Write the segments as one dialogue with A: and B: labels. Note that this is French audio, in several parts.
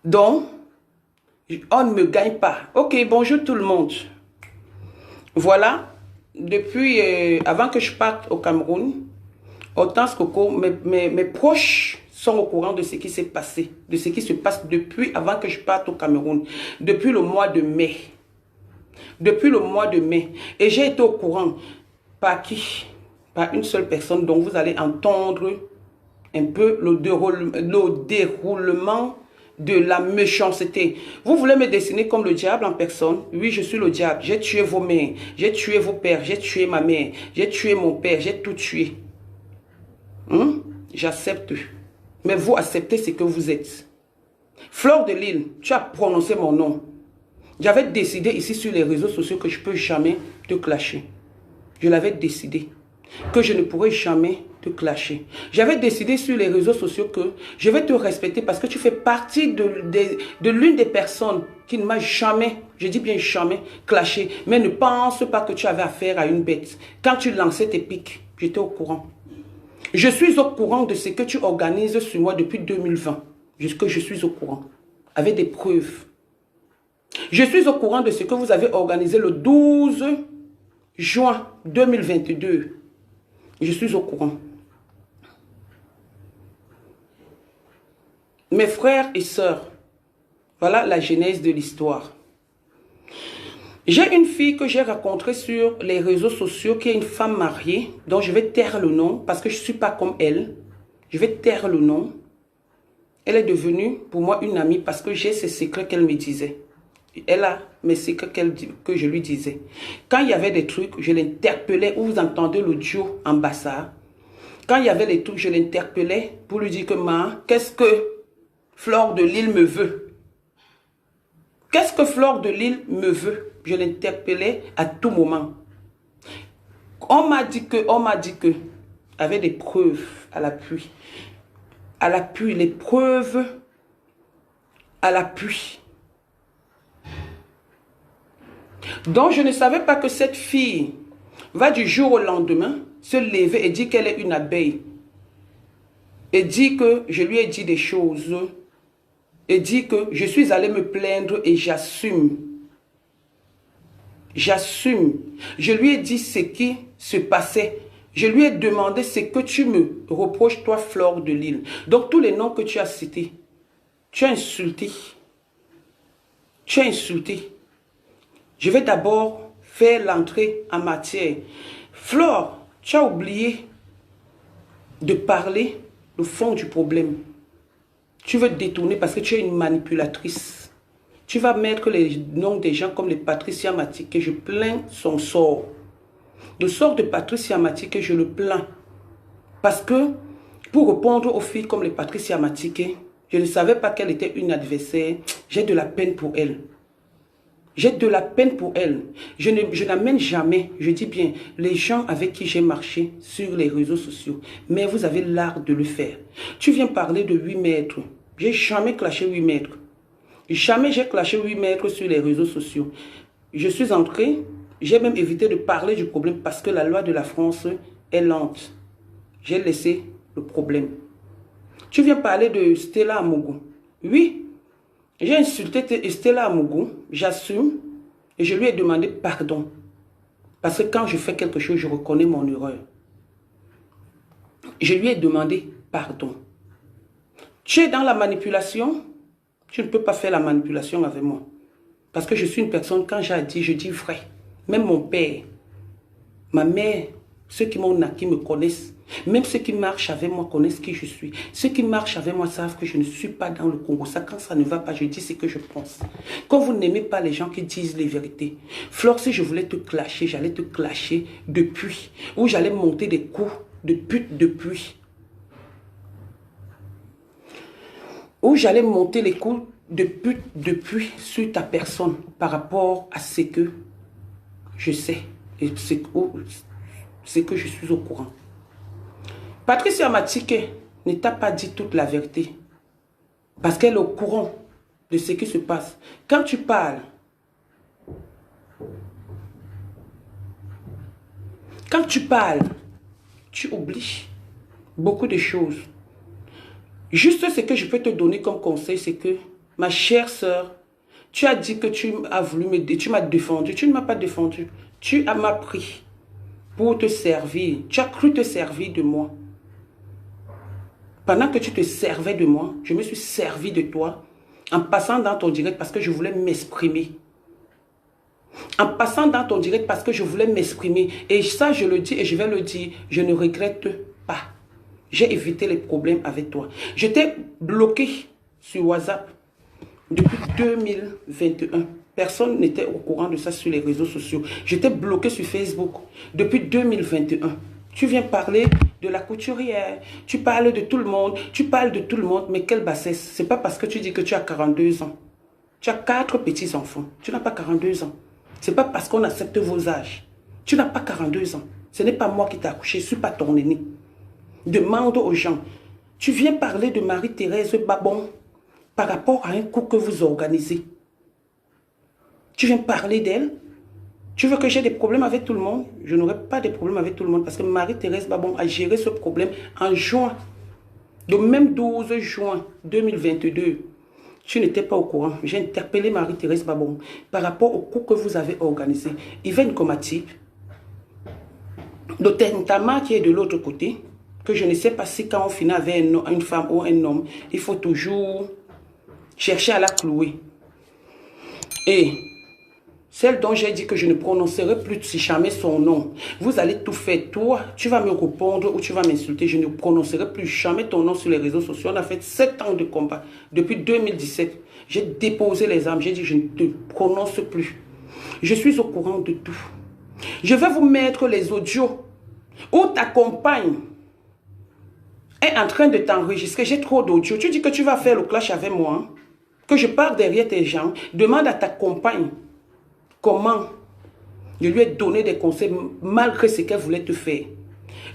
A: Donc, on ne me gagne pas. Ok, bonjour tout le monde. Voilà, depuis, avant que je parte au Cameroun, Hortense Coco, mes proches sont au courant de ce qui s'est passé, de ce qui se passe depuis avant que je parte au Cameroun, depuis le mois de mai. Depuis le mois de mai. Et j'ai été au courant, par qui? Par une seule personne dont vous allez entendre un peu le déroulement de la méchanceté. Vous voulez me dessiner comme le diable en personne? Oui, je suis le diable. J'ai tué vos mères, j'ai tué vos pères, j'ai tué ma mère, j'ai tué mon père, j'ai tout tué. J'accepte. Mais vous acceptez ce que vous êtes. Fleur de Lille, tu as prononcé mon nom. J'avais décidé ici sur les réseaux sociaux que je ne peux jamais te clasher. Je l'avais décidé. Que je ne pourrais jamais te clasher. J'avais décidé sur les réseaux sociaux que je vais te respecter parce que tu fais partie de l'une des personnes qui ne m'a jamais, je dis bien jamais, clashé. Mais ne pense pas que tu avais affaire à une bête. Quand tu lançais tes pics, j'étais au courant. Je suis au courant de ce que tu organises sur moi depuis 2020. Jusque je suis au courant. Avec des preuves. Je suis au courant de ce que vous avez organisé le 12 juin 2022. Je suis au courant. Mes frères et sœurs, voilà la genèse de l'histoire. J'ai une fille que j'ai rencontrée sur les réseaux sociaux qui est une femme mariée, dont je vais taire le nom parce que je ne suis pas comme elle. Je vais taire le nom. Elle est devenue pour moi une amie parce que j'ai ces secrets qu'elle me disait. Elle a mes secrets que je lui disais. Quand il y avait des trucs, je l'interpellais, où vous entendez l'audio en bassa. Quand il y avait les trucs, je l'interpellais pour lui dire que qu'est-ce que Fleur de Lille me veut? Qu'est-ce que Fleur de Lille me veut? Je l'interpellais à tout moment. On m'a dit que, avec des preuves à l'appui. À l'appui, les preuves à l'appui. Donc, je ne savais pas que cette fille va du jour au lendemain se lever et dire qu'elle est une abeille. Et dit que je lui ai dit des choses. Et dit que je suis allé me plaindre et j'assume. J'assume. Je lui ai dit ce qui se passait. Je lui ai demandé ce que tu me reproches, toi, Fleur de Lille. Donc, tous les noms que tu as cités, tu as insulté. Tu as insulté. Je vais d'abord faire l'entrée en matière. Flore, tu as oublié de parler le fond du problème. Tu veux détourner parce que tu es une manipulatrice. Tu vas mettre les noms des gens comme les Patricia Matike. Je plains son sort. Le sort de Patricia Matike, je le plains. Parce que pour répondre aux filles comme les Patricia Matike, je ne savais pas qu'elle était une adversaire. J'ai de la peine pour elle. J'ai de la peine pour elle. Je n'amène jamais, je dis bien, les gens avec qui j'ai marché sur les réseaux sociaux. Mais vous avez l'art de le faire. Tu viens parler de 8 mètres. J'ai jamais clashé 8 mètres. Jamais j'ai clashé 8 mètres sur les réseaux sociaux. Je suis entré, j'ai même évité de parler du problème parce que la loi de la France est lente. J'ai laissé le problème. Tu viens parler de Stella Amougou. Oui. J'ai insulté Stella Amougou, j'assume, et je lui ai demandé pardon. Parce que quand je fais quelque chose, je reconnais mon erreur. Je lui ai demandé pardon. Tu es dans la manipulation, tu ne peux pas faire la manipulation avec moi. Parce que je suis une personne, quand j'ai dit, je dis vrai. Même mon père, ma mère, ceux qui m'ont naquis me connaissent. Même ceux qui marchent avec moi connaissent qui je suis. Ceux qui marchent avec moi savent que je ne suis pas dans le Congo. Ça, quand ça ne va pas, je dis ce que je pense. Quand vous n'aimez pas les gens qui disent les vérités. Flore, si je voulais te clasher, j'allais te clasher depuis. Ou j'allais monter des coups de pute depuis. Ou j'allais monter les coups de pute depuis sur ta personne par rapport à ce que je sais. Et ce que je suis au courant. Patricia Matike ne t'a pas dit toute la vérité. Parce qu'elle est au courant de ce qui se passe. Quand tu parles, tu oublies beaucoup de choses. Juste ce que je peux te donner comme conseil, c'est que ma chère sœur, tu as dit que tu as voulu m'aider, tu m'as défendu. Tu ne m'as pas défendu. Tu m'as pris pour te servir. Tu as cru te servir de moi. Pendant que tu te servais de moi, je me suis servi de toi en passant dans ton direct parce que je voulais m'exprimer. En passant dans ton direct parce que je voulais m'exprimer. Et ça, je le dis et je vais le dire, je ne regrette pas. J'ai évité les problèmes avec toi. J'étais bloqué sur WhatsApp depuis 2021. Personne n'était au courant de ça sur les réseaux sociaux. J'étais bloqué sur Facebook depuis 2021. Tu viens parler de la couturière, tu parles de tout le monde, tu parles de tout le monde, mais quelle bassesse. C'est pas parce que tu dis que tu as 42 ans. Tu as 4 petits-enfants. Tu n'as pas 42 ans. C'est pas parce qu'on accepte vos âges. Tu n'as pas 42 ans. Ce n'est pas moi qui t'ai accouché, je ne suis pas ton aîné. Demande aux gens. Tu viens parler de Marie-Thérèse Babon par rapport à un coup que vous organisez. Tu viens parler d'elle. Tu veux que j'ai des problèmes avec tout le monde? Je n'aurai pas de problèmes avec tout le monde parce que Marie-Thérèse Babon a géré ce problème en juin. Le même 12 juin 2022. Tu n'étais pas au courant. J'ai interpellé Marie-Thérèse Babon par rapport au coup que vous avez organisé. Yvaine Komatip, le Tentama qui est de l'autre côté, que je ne sais pas si quand on finit avec une femme ou un homme, il faut toujours chercher à la clouer. Et celle dont j'ai dit que je ne prononcerai plus si jamais son nom. Vous allez tout faire. Toi, tu vas me répondre ou tu vas m'insulter. Je ne prononcerai plus jamais ton nom sur les réseaux sociaux. On a fait 7 ans de combat. Depuis 2017, j'ai déposé les armes. J'ai dit je ne te prononce plus. Je suis au courant de tout. Je vais vous mettre les audios où ta compagne est en train de t'enregistrer. J'ai trop d'audio. Tu dis que tu vas faire le clash avec moi. Hein? Que je pars derrière tes gens. Demande à ta compagne comment je lui ai donné des conseils malgré ce qu'elle voulait te faire.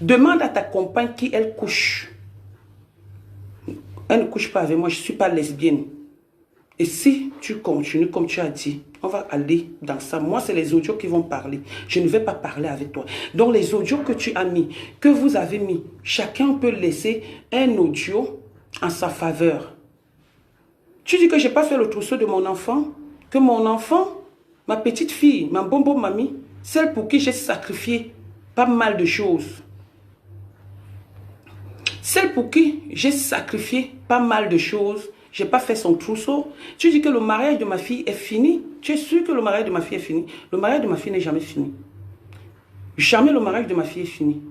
A: Demande à ta compagne qui elle couche. Elle ne couche pas avec moi, je ne suis pas lesbienne. Et si tu continues comme tu as dit, on va aller dans ça. Moi, c'est les audios qui vont parler. Je ne vais pas parler avec toi. Donc, les audios que tu as mis, que vous avez mis, chacun peut laisser un audio en sa faveur. Tu dis que je n'ai pas fait le trousseau de mon enfant, que mon enfant, ma petite fille, ma bonbon mamie, celle pour qui j'ai sacrifié pas mal de choses. Celle pour qui j'ai sacrifié pas mal de choses, je n'ai pas fait son trousseau. Tu dis que le mariage de ma fille est fini. Tu es sûr que le mariage de ma fille est fini? Le mariage de ma fille n'est jamais fini. Jamais le mariage de ma fille est fini.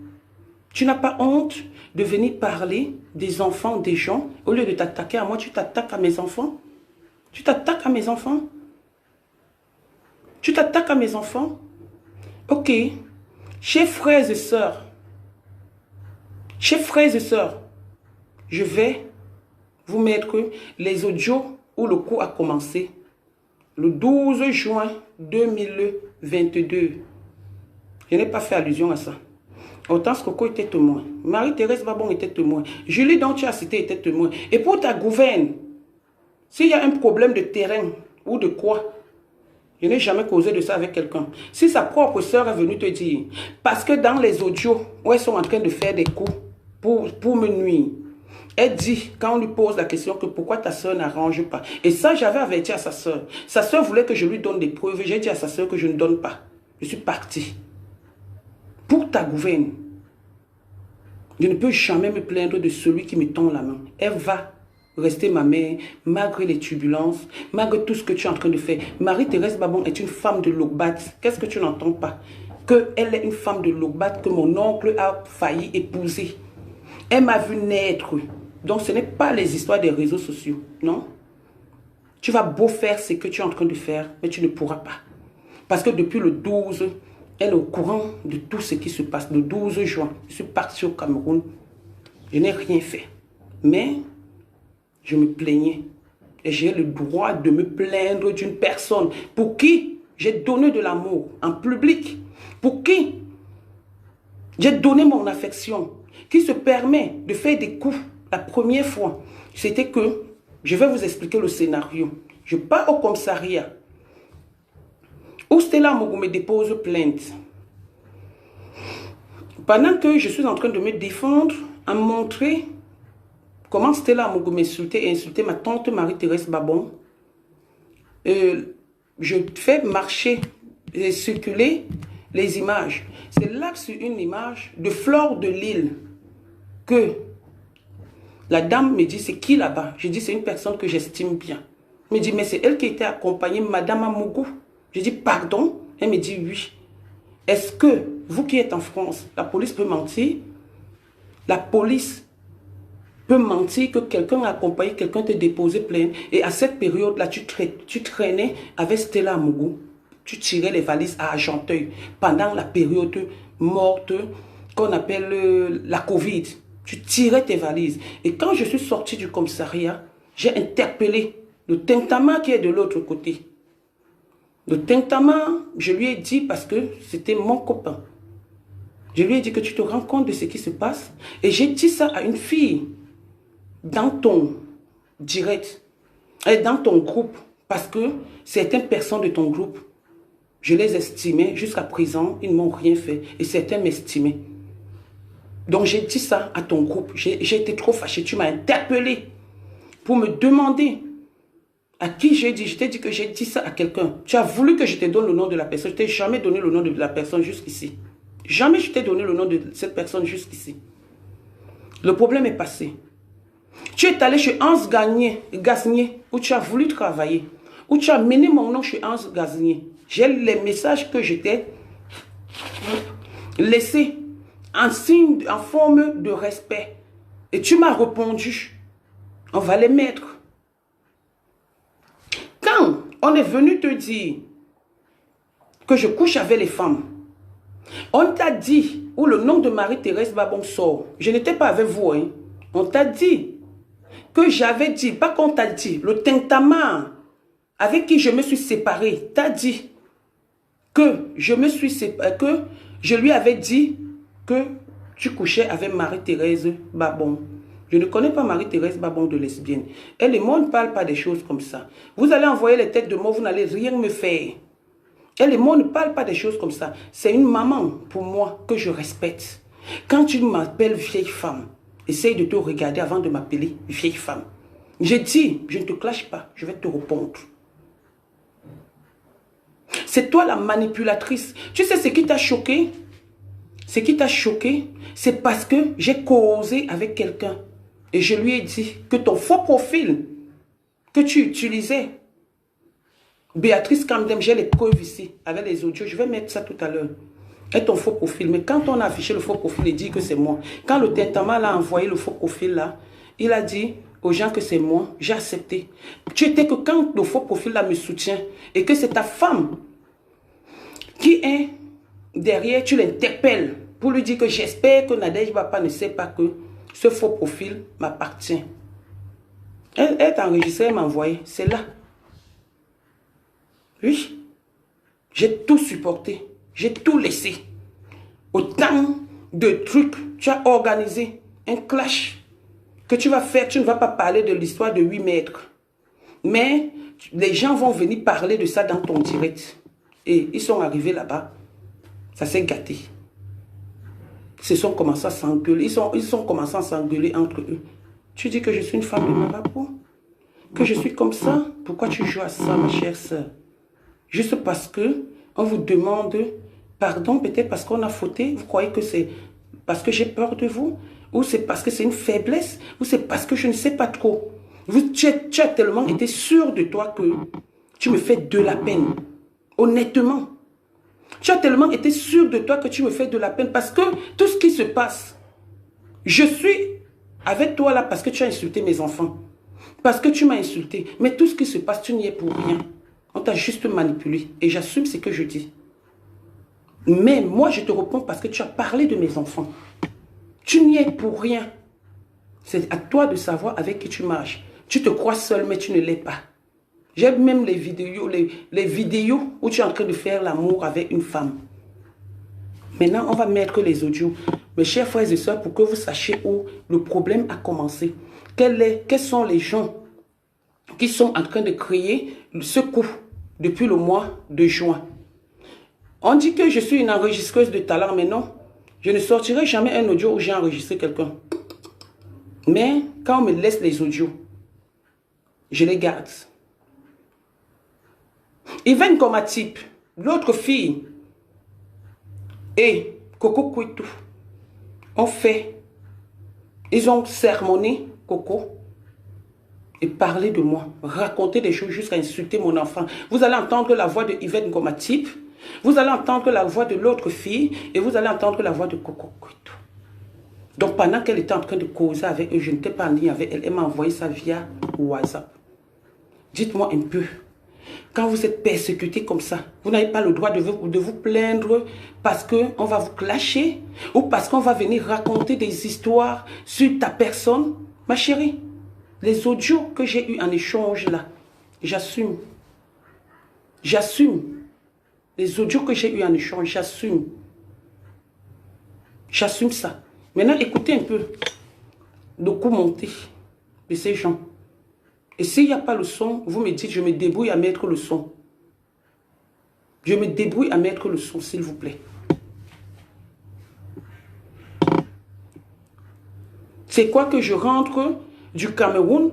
A: Tu n'as pas honte de venir parler des enfants des gens. Au lieu de t'attaquer à moi, tu t'attaques à mes enfants. Tu t'attaques à mes enfants. Tu t'attaques à mes enfants. Ok. Chers frères et sœurs, je vais vous mettre les audios où le coup a commencé. Le 12 juin 2022. Je n'ai pas fait allusion à ça. Hortense Coco était témoin. Marie-Thérèse Babon était témoin. Julie dont tu as cité était témoin. Et pour ta gouverne, s'il y a un problème de terrain ou de quoi, je n'ai jamais causé de ça avec quelqu'un. Si sa propre sœur est venue te dire, parce que dans les audios où elles sont en train de faire des coups pour me nuire, elle dit, quand on lui pose la question, que pourquoi ta soeur n'arrange pas. Et ça, j'avais averti à sa soeur. Sa soeur voulait que je lui donne des preuves. J'ai dit à sa soeur que je ne donne pas. Je suis parti. Pour ta gouverne, je ne peux jamais me plaindre de celui qui me tend la main. Elle va rester ma mère, malgré les turbulences, malgré tout ce que tu es en train de faire. Marie-Thérèse Babon est une femme de Logbat. Qu'est-ce que tu n'entends pas? Qu'elle est une femme de Logbat que mon oncle a failli épouser. Elle m'a vu naître. Donc ce n'est pas les histoires des réseaux sociaux, non? Tu vas beau faire ce que tu es en train de faire, mais tu ne pourras pas. Parce que depuis le 12, elle est au courant de tout ce qui se passe. Le 12 juin, je suis parti au Cameroun. Je n'ai rien fait. Mais je me plaignais. Et j'ai le droit de me plaindre d'une personne pour qui j'ai donné de l'amour en public. Pour qui j'ai donné mon affection. Qui se permet de faire des coups. La première fois, c'était que, je vais vous expliquer le scénario. Je pars au commissariat. Où Stella Mougou me dépose plainte. Pendant que je suis en train de me défendre, à montrer comment Stella Amougou m'insulter et insulter ma tante Marie-Thérèse Babon. Je fais marcher et circuler les images. C'est là sur une image de Fleur de Lille que la dame me dit, c'est qui là-bas? Je dis, c'est une personne que j'estime bien. Elle me dit, mais c'est elle qui était accompagnée, Madame Amougou. Je dis, pardon? Elle me dit, oui. Est-ce que, vous qui êtes en France, la police peut mentir? La police peut mentir que quelqu'un a accompagné, quelqu'un t'a déposé plainte. Et à cette période-là, tu traînais avec Stella Amougou. Tu tirais les valises à Argenteuil pendant la période morte qu'on appelle la Covid. Tu tirais tes valises. Et quand je suis sorti du commissariat, j'ai interpellé le Tintama qui est de l'autre côté. Le Tintama, je lui ai dit parce que c'était mon copain. Je lui ai dit que tu te rends compte de ce qui se passe. Et j'ai dit ça à une fille dans ton direct, et dans ton groupe, parce que certaines personnes de ton groupe, je les estimais, jusqu'à présent, ils ne m'ont rien fait. Et certains m'estimaient. Donc j'ai dit ça à ton groupe. J'ai été trop fâché. Tu m'as interpellé pour me demander à qui j'ai dit. Je t'ai dit que j'ai dit ça à quelqu'un. Tu as voulu que je te donne le nom de la personne. Je t'ai jamais donné le nom de la personne jusqu'ici. Jamais je t'ai donné le nom de cette personne jusqu'ici. Le problème est passé. Tu es allé chez Hans Gaznier, où tu as voulu travailler. Où tu as mené mon nom chez Hans Gaznier. J'ai les messages que je t'ai laissés en signe, en forme de respect. Et tu m'as répondu. On va les mettre. Quand on est venu te dire que je couche avec les femmes, on t'a dit, où le nom de Marie-Thérèse Babon sort, je n'étais pas avec vous, hein. On t'a dit que j'avais dit, pas qu'on t'a dit, le Tintama avec qui je me suis séparée, t'a dit que je lui avais dit que tu couchais avec Marie-Thérèse Babon. Je ne connais pas Marie-Thérèse Babon de lesbienne. Elle et moi, on ne parle pas des choses comme ça. Vous allez envoyer les têtes de mort, vous n'allez rien me faire. Elle et moi, on ne parle pas des choses comme ça. C'est une maman, pour moi, que je respecte. Quand tu m'appelles vieille femme, essaye de te regarder avant de m'appeler vieille femme. J'ai dit, je ne te clash pas, je vais te répondre. C'est toi la manipulatrice. Tu sais ce qui t'a choqué? Ce qui t'a choqué, c'est parce que j'ai causé avec quelqu'un. Et je lui ai dit que ton faux profil que tu utilisais, Béatrice Camdem, j'ai les preuves ici, avec les audios, je vais mettre ça tout à l'heure. Et ton faux profil. Mais quand on a affiché le faux profil, il dit que c'est moi. Quand le Tintama a envoyé le faux profil là, il a dit aux gens que c'est moi, j'ai accepté. Tu étais que quand le faux profil là me soutient et que c'est ta femme qui est derrière, tu l'interpelles pour lui dire que j'espère que Nadège Bapa ne sait pas que ce faux profil m'appartient. Elle t'a enregistré, elle m'a envoyé. C'est là. Oui. J'ai tout supporté. J'ai tout laissé. Autant de trucs. Tu as organisé un clash que tu vas faire. Tu ne vas pas parler de l'histoire de 8 mètres. Mais les gens vont venir parler de ça dans ton direct. Et ils sont arrivés là-bas. Ça s'est gâté. Ils sont commencés à s'engueuler. Ils sont commencés à s'engueuler entre eux. Tu dis que je suis une femme de marabout? Que je suis comme ça? Pourquoi tu joues à ça, ma chère soeur? Juste parce que on vous demande pardon, peut-être parce qu'on a fauté. Vous croyez que c'est parce que j'ai peur de vous? Ou c'est parce que c'est une faiblesse? Ou c'est parce que je ne sais pas trop? Tu as tellement été sûr de toi que tu me fais de la peine. Honnêtement. Tu as tellement été sûr de toi que tu me fais de la peine. Parce que tout ce qui se passe, je suis avec toi là parce que tu as insulté mes enfants. Parce que tu m'as insulté. Mais tout ce qui se passe, tu n'y es pour rien. On t'a juste manipulé. Et j'assume ce que je dis. Mais moi, je te réponds parce que tu as parlé de mes enfants. Tu n'y es pour rien. C'est à toi de savoir avec qui tu marches. Tu te crois seul, mais tu ne l'es pas. J'aime même les vidéos où tu es en train de faire l'amour avec une femme. Maintenant, on va mettre les audios. Mes chers frères et sœurs, pour que vous sachiez où le problème a commencé. Quels sont les gens qui sont en train de créer ce coup depuis le mois de juin. On dit que je suis une enregistreuse de talent, mais non. Je ne sortirai jamais un audio où j'ai enregistré quelqu'un. Mais quand on me laisse les audios, je les garde. Yvonne Komatip, l'autre fille, et Coco Kouitou ont fait, ils ont sermonné Coco et parlé de moi, raconté des choses jusqu'à insulter mon enfant. Vous allez entendre la voix de Yvonne Komatip, vous allez entendre la voix de l'autre fille et vous allez entendre la voix de Coco Kouitou. Donc pendant qu'elle était en train de causer avec eux, je n'étais pas en ligne avec elle, elle m'a envoyé ça via WhatsApp. Dites-moi un peu, quand vous êtes persécuté comme ça, vous n'avez pas le droit de vous plaindre parce qu'on va vous clasher ou parce qu'on va venir raconter des histoires sur ta personne. Ma chérie, les audios que j'ai eu en échange là, j'assume. J'assume. Les audios que j'ai eu en échange, j'assume. J'assume ça. Maintenant, écoutez un peu le coup monté de ces gens. Et s'il n'y a pas le son, vous me dites, je me débrouille à mettre le son. Je me débrouille à mettre le son, s'il vous plaît. C'est quoi que je rentre du Cameroun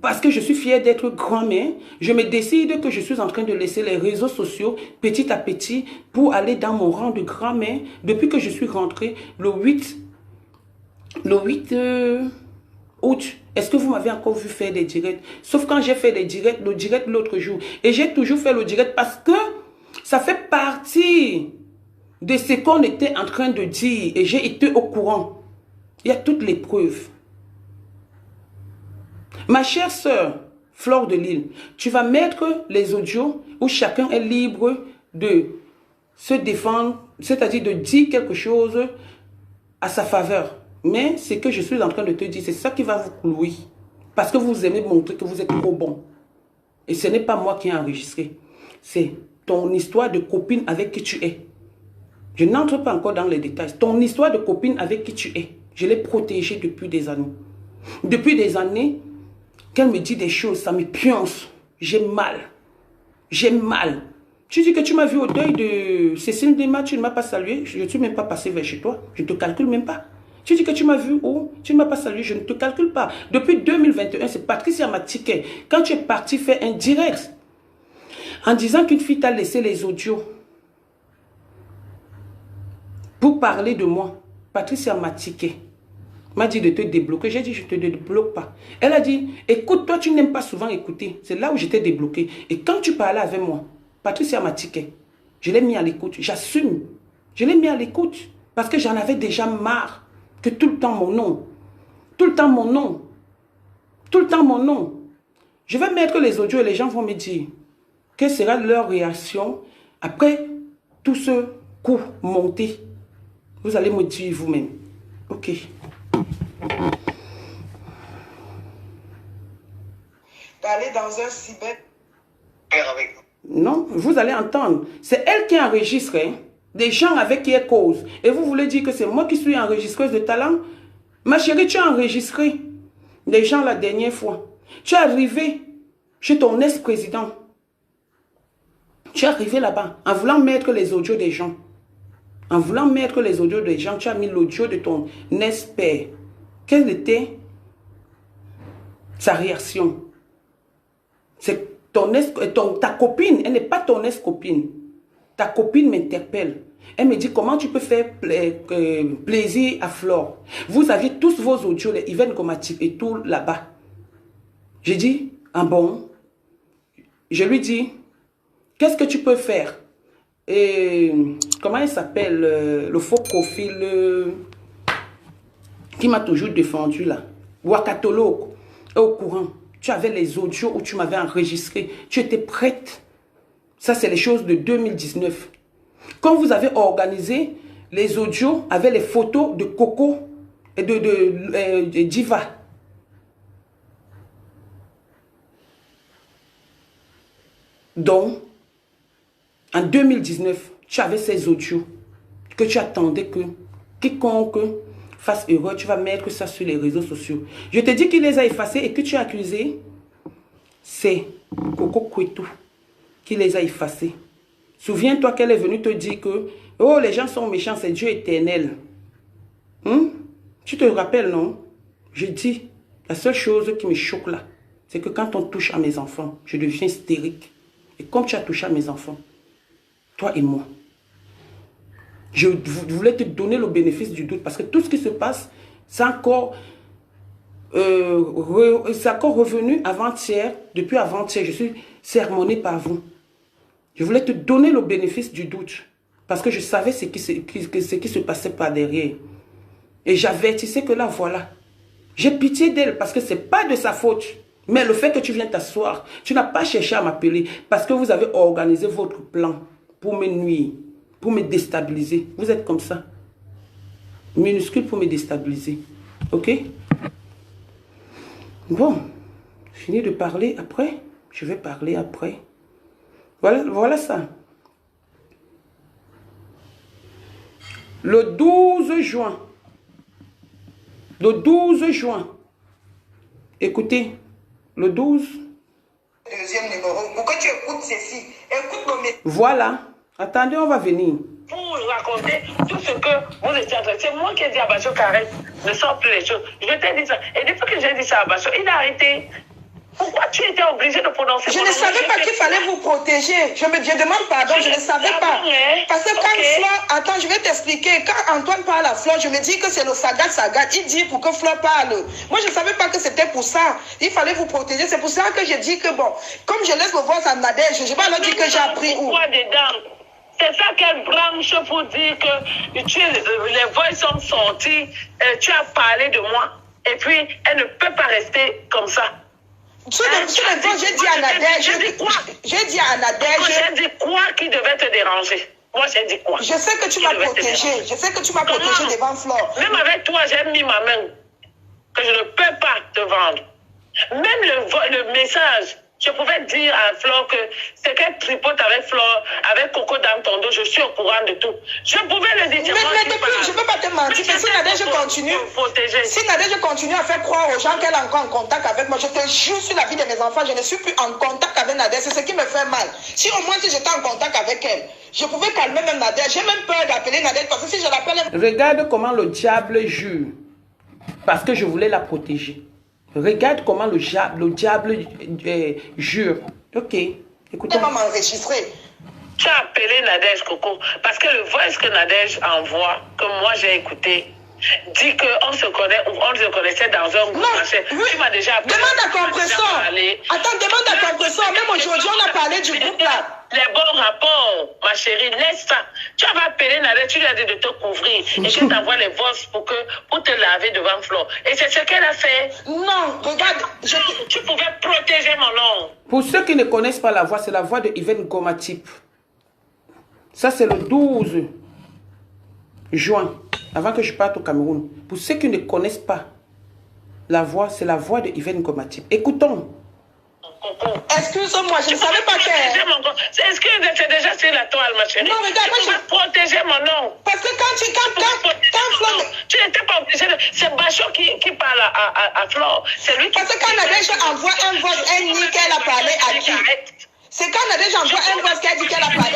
A: parce que je suis fière d'être grand-mère. Je me décide que je suis en train de laisser les réseaux sociaux petit à petit pour aller dans mon rang de grand-mère. Depuis que je suis rentrée le 8 août, est-ce que vous m'avez encore vu faire des directs? Sauf quand j'ai fait des directs, le direct l'autre jour. Et j'ai toujours fait le direct parce que ça fait partie de ce qu'on était en train de dire. Et j'ai été au courant. Il y a toutes les preuves. Ma chère sœur, Fleur de Lille, tu vas mettre les audios où chacun est libre de se défendre, c'est-à-dire de dire quelque chose à sa faveur. Mais ce que je suis en train de te dire, c'est ça qui va vous clouer. Parce que vous aimez montrer que vous êtes trop bon. Et ce n'est pas moi qui ai enregistré. C'est ton histoire de copine avec qui tu es. Je n'entre pas encore dans les détails. Ton histoire de copine avec qui tu es. Je l'ai protégée depuis des années. Depuis des années, qu'elle me dit des choses, ça me pionce. J'ai mal. J'ai mal. Tu dis que tu m'as vu au deuil de Cécile Dema, tu ne m'as pas salué. Je ne suis même pas passé vers chez toi. Je ne te calcule même pas. Tu dis que tu m'as vu où? Tu ne m'as pas salué. Je ne te calcule pas. Depuis 2021, c'est Patricia Matiquet. Quand tu es parti faire un direct en disant qu'une fille t'a laissé les audios pour parler de moi, Patricia Matiquet m'a dit de te débloquer. J'ai dit, je ne te débloque pas. Elle a dit, écoute, toi, tu n'aimes pas souvent écouter. C'est là où j'étais débloqué. Et quand tu parlais avec moi, Patricia Matiquet, je l'ai mis à l'écoute. J'assume. Je l'ai mis à l'écoute. Parce que j'en avais déjà marre que tout le temps mon nom. Tout le temps mon nom. Tout le temps mon nom. Je vais mettre les audios et les gens vont me dire quelle sera leur réaction après tout ce coup monté. Vous allez me dire vous-même. Ok.
B: D'aller dans un cyber avec
A: non, vous allez entendre. C'est elle qui enregistre, hein, des gens avec qui elle cause. Et vous voulez dire que c'est moi qui suis enregistreuse de talent? Ma chérie, tu as enregistré des gens la dernière fois. Tu es arrivé chez ton ex-président. Tu es arrivé là-bas en voulant mettre les audios des gens. En voulant mettre les audios des gens, tu as mis l'audio de ton ex-père. Quelle était sa réaction? C'est ta copine, elle n'est pas ton ex-copine. Ta copine m'interpelle. Elle me dit comment tu peux faire plaisir à Flore. Vous aviez tous vos audios, les Yvonne Komatip et tout là-bas. J'ai dit, ah bon? Je lui dis, qu'est-ce que tu peux faire? Et comment il s'appelle, le faux profil qui m'a toujours défendu là? Wakatolo est au courant. Tu avais les audios où tu m'avais enregistré. Tu étais prête. Ça, c'est les choses de 2019. Quand vous avez organisé les audios avec les photos de Coco et de Diva. Donc, en 2019, tu avais ces audios que tu attendais que quiconque fasse erreur, tu vas mettre ça sur les réseaux sociaux. Je te dis qu'il les a effacés et que tu as accusé, c'est Coco Kouitou qui les a effacés. Souviens-toi qu'elle est venue te dire que oh, les gens sont méchants, c'est Dieu éternel. Tu te rappelles, non? Je dis, la seule chose qui me choque là, c'est que quand on touche à mes enfants, je deviens hystérique. Et comme tu as touché à mes enfants, toi et moi, je voulais te donner le bénéfice du doute parce que tout ce qui se passe, c'est encore, revenu avant-hier. Depuis avant-hier, je suis sermonné par vous. Je voulais te donner le bénéfice du doute parce que je savais ce qui se passait par derrière. Et j'avertissais que là, voilà. J'ai pitié d'elle parce que ce n'est pas de sa faute. Mais le fait que tu viens t'asseoir, tu n'as pas cherché à m'appeler parce que vous avez organisé votre plan pour me nuire, pour me déstabiliser. Vous êtes comme ça. Minuscule pour me déstabiliser. Ok? Bon, fini de parler après. Je vais parler après. Voilà ça. Le 12 juin. Le 12 juin. Écoutez, le 12.
B: Deuxième numéro. Pourquoi tu écoutes ceci? Écoute mon message.
A: Voilà. Attendez, on va venir.
C: Pour raconter tout ce que vous étiez en train de... C'est moi qui ai dit à Bacho qu'arrête, ne sort plus les choses. Je t'ai dit ça. Et depuis que j'ai dit ça à Bacho, il a arrêté. Pourquoi tu étais obligé de prononcer?
B: Je ne savais pas qu'il fallait vous protéger. Je demande pardon, je ne savais pas. Parce que quand Flore... Attends, je vais t'expliquer. Quand Antoine parle à Flore, je me dis que c'est le Sagat. Il dit pour que Flore parle. Moi, je ne savais pas que c'était pour ça. Il fallait vous protéger. C'est pour ça que j'ai dit que bon, comme je laisse le voix à Nadège, je ne vais pas leur dire que j'ai appris où.
C: C'est ça qu'elle branche pour dire que les voix sont sorties, tu as parlé de moi, et puis elle ne peut pas rester comme ça.
B: Sur les voix, j'ai dit à Nadège. J'ai dit à Nadège.
C: J'ai dit quoi qui devait te déranger? Moi, j'ai dit quoi?
B: Je sais que tu m'as protégé. Je sais que tu m'as protégé devant Flore.
C: Même avec toi, j'ai mis ma main que je ne peux pas te vendre. Même le message. Je pouvais dire à Flore que c'est qu'elle tripote avec Flore, avec Coco dans ton dos, je suis au courant de tout. Je pouvais le dire.
B: Mais je ne peux pas te mentir. Mais si Nadège continue à faire croire aux gens qu'elle est encore en contact avec moi, je te jure sur la vie de mes enfants, je ne suis plus en contact avec Nadège. C'est ce qui me fait mal. Si au moins si j'étais en contact avec elle, je pouvais calmer même Nadège. J'ai même peur d'appeler Nadège parce que si je l'appelle...
A: Regarde comment le diable jure. Parce que je voulais la protéger. Regarde comment le diable jure. Ok, écoutez.
B: Elle va m'enregistrer.
C: Tu as appelé Nadège, Coco, parce que le voice que Nadège envoie, que moi j'ai écouté, dit qu'on se connaissait dans un groupe.
B: Oui.
C: Tu m'as déjà appelé.
B: Demande à compresseur. Attends, demande à compresseur. Même aujourd'hui, on a parlé du groupe là.
C: Les bons rapports, ma chérie, laisse ça. Tu avais appelé Nadège, tu lui as dit de te couvrir et qu'elle t'envoie les voix pour te laver devant Flore. Et c'est ce qu'elle a fait.
B: Non, regarde.
C: Tu pouvais protéger mon nom.
A: Pour ceux qui ne connaissent pas la voix, c'est la voix de Yvette Gomatip. Ça, c'est le 12 juin, avant que je parte au Cameroun. Pour ceux qui ne connaissent pas la voix, c'est la voix de Yvette Gomatip. Écoutons.
B: Excuse-moi, je ne savais pas qu'elle...
C: Excuse-moi, c'est déjà sur la toile, ma chérie.
B: Non, regarde, moi,
C: je vais protéger mon nom.
B: Parce que quand Flore...
C: Tu n'étais pas obligé de... C'est Bacho qui parle à Flore. C'est lui qui...
B: Parce que quand Nadège envoie un vote, elle nie qu'elle a parlé à qui? C'est quand Nadège envoie un vote qu'elle dit qu'elle a parlé...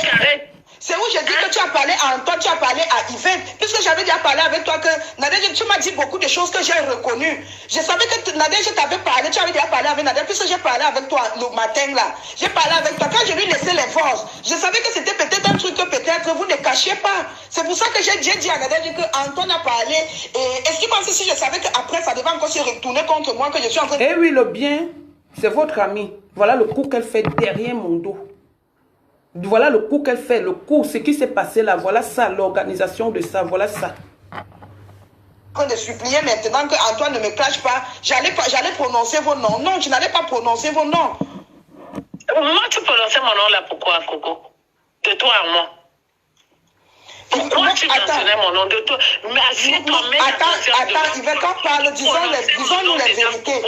B: C'est où je dis que tu as parlé à Antoine, tu as parlé à Yvette. Puisque j'avais déjà parlé avec toi que Nadège, tu m'as dit beaucoup de choses que j'ai reconnues. Je savais que Nadège t'avait parlé, tu avais déjà parlé avec Nadège. Puisque j'ai parlé avec toi le matin là. J'ai parlé avec toi. Quand je lui laissais les forces, je savais que c'était peut-être un truc que peut-être vous ne cachiez pas. C'est pour ça que j'ai dit à Nadège que Antoine a parlé. Et est-ce qu'il pense que si je savais qu'après ça devait encore se retourner contre moi, que je suis en train de...
A: Eh oui, le bien, c'est votre ami. Voilà le coup qu'elle fait derrière mon dos. Voilà le coup qu'elle fait, le coup, ce qui s'est passé là, voilà ça, l'organisation de ça, voilà ça.
B: De supplier maintenant que Antoine ne me clash pas, j'allais prononcer vos noms. Non, je n'allais pas prononcer vos noms.
C: Moi, tu prononçais mon nom là, pourquoi, Coco? De toi à moi. Pourquoi tu mentionnais mon nom de toi? Mais assieds-toi,
B: attends, Yvette, quand on parle, disons-nous les vérités.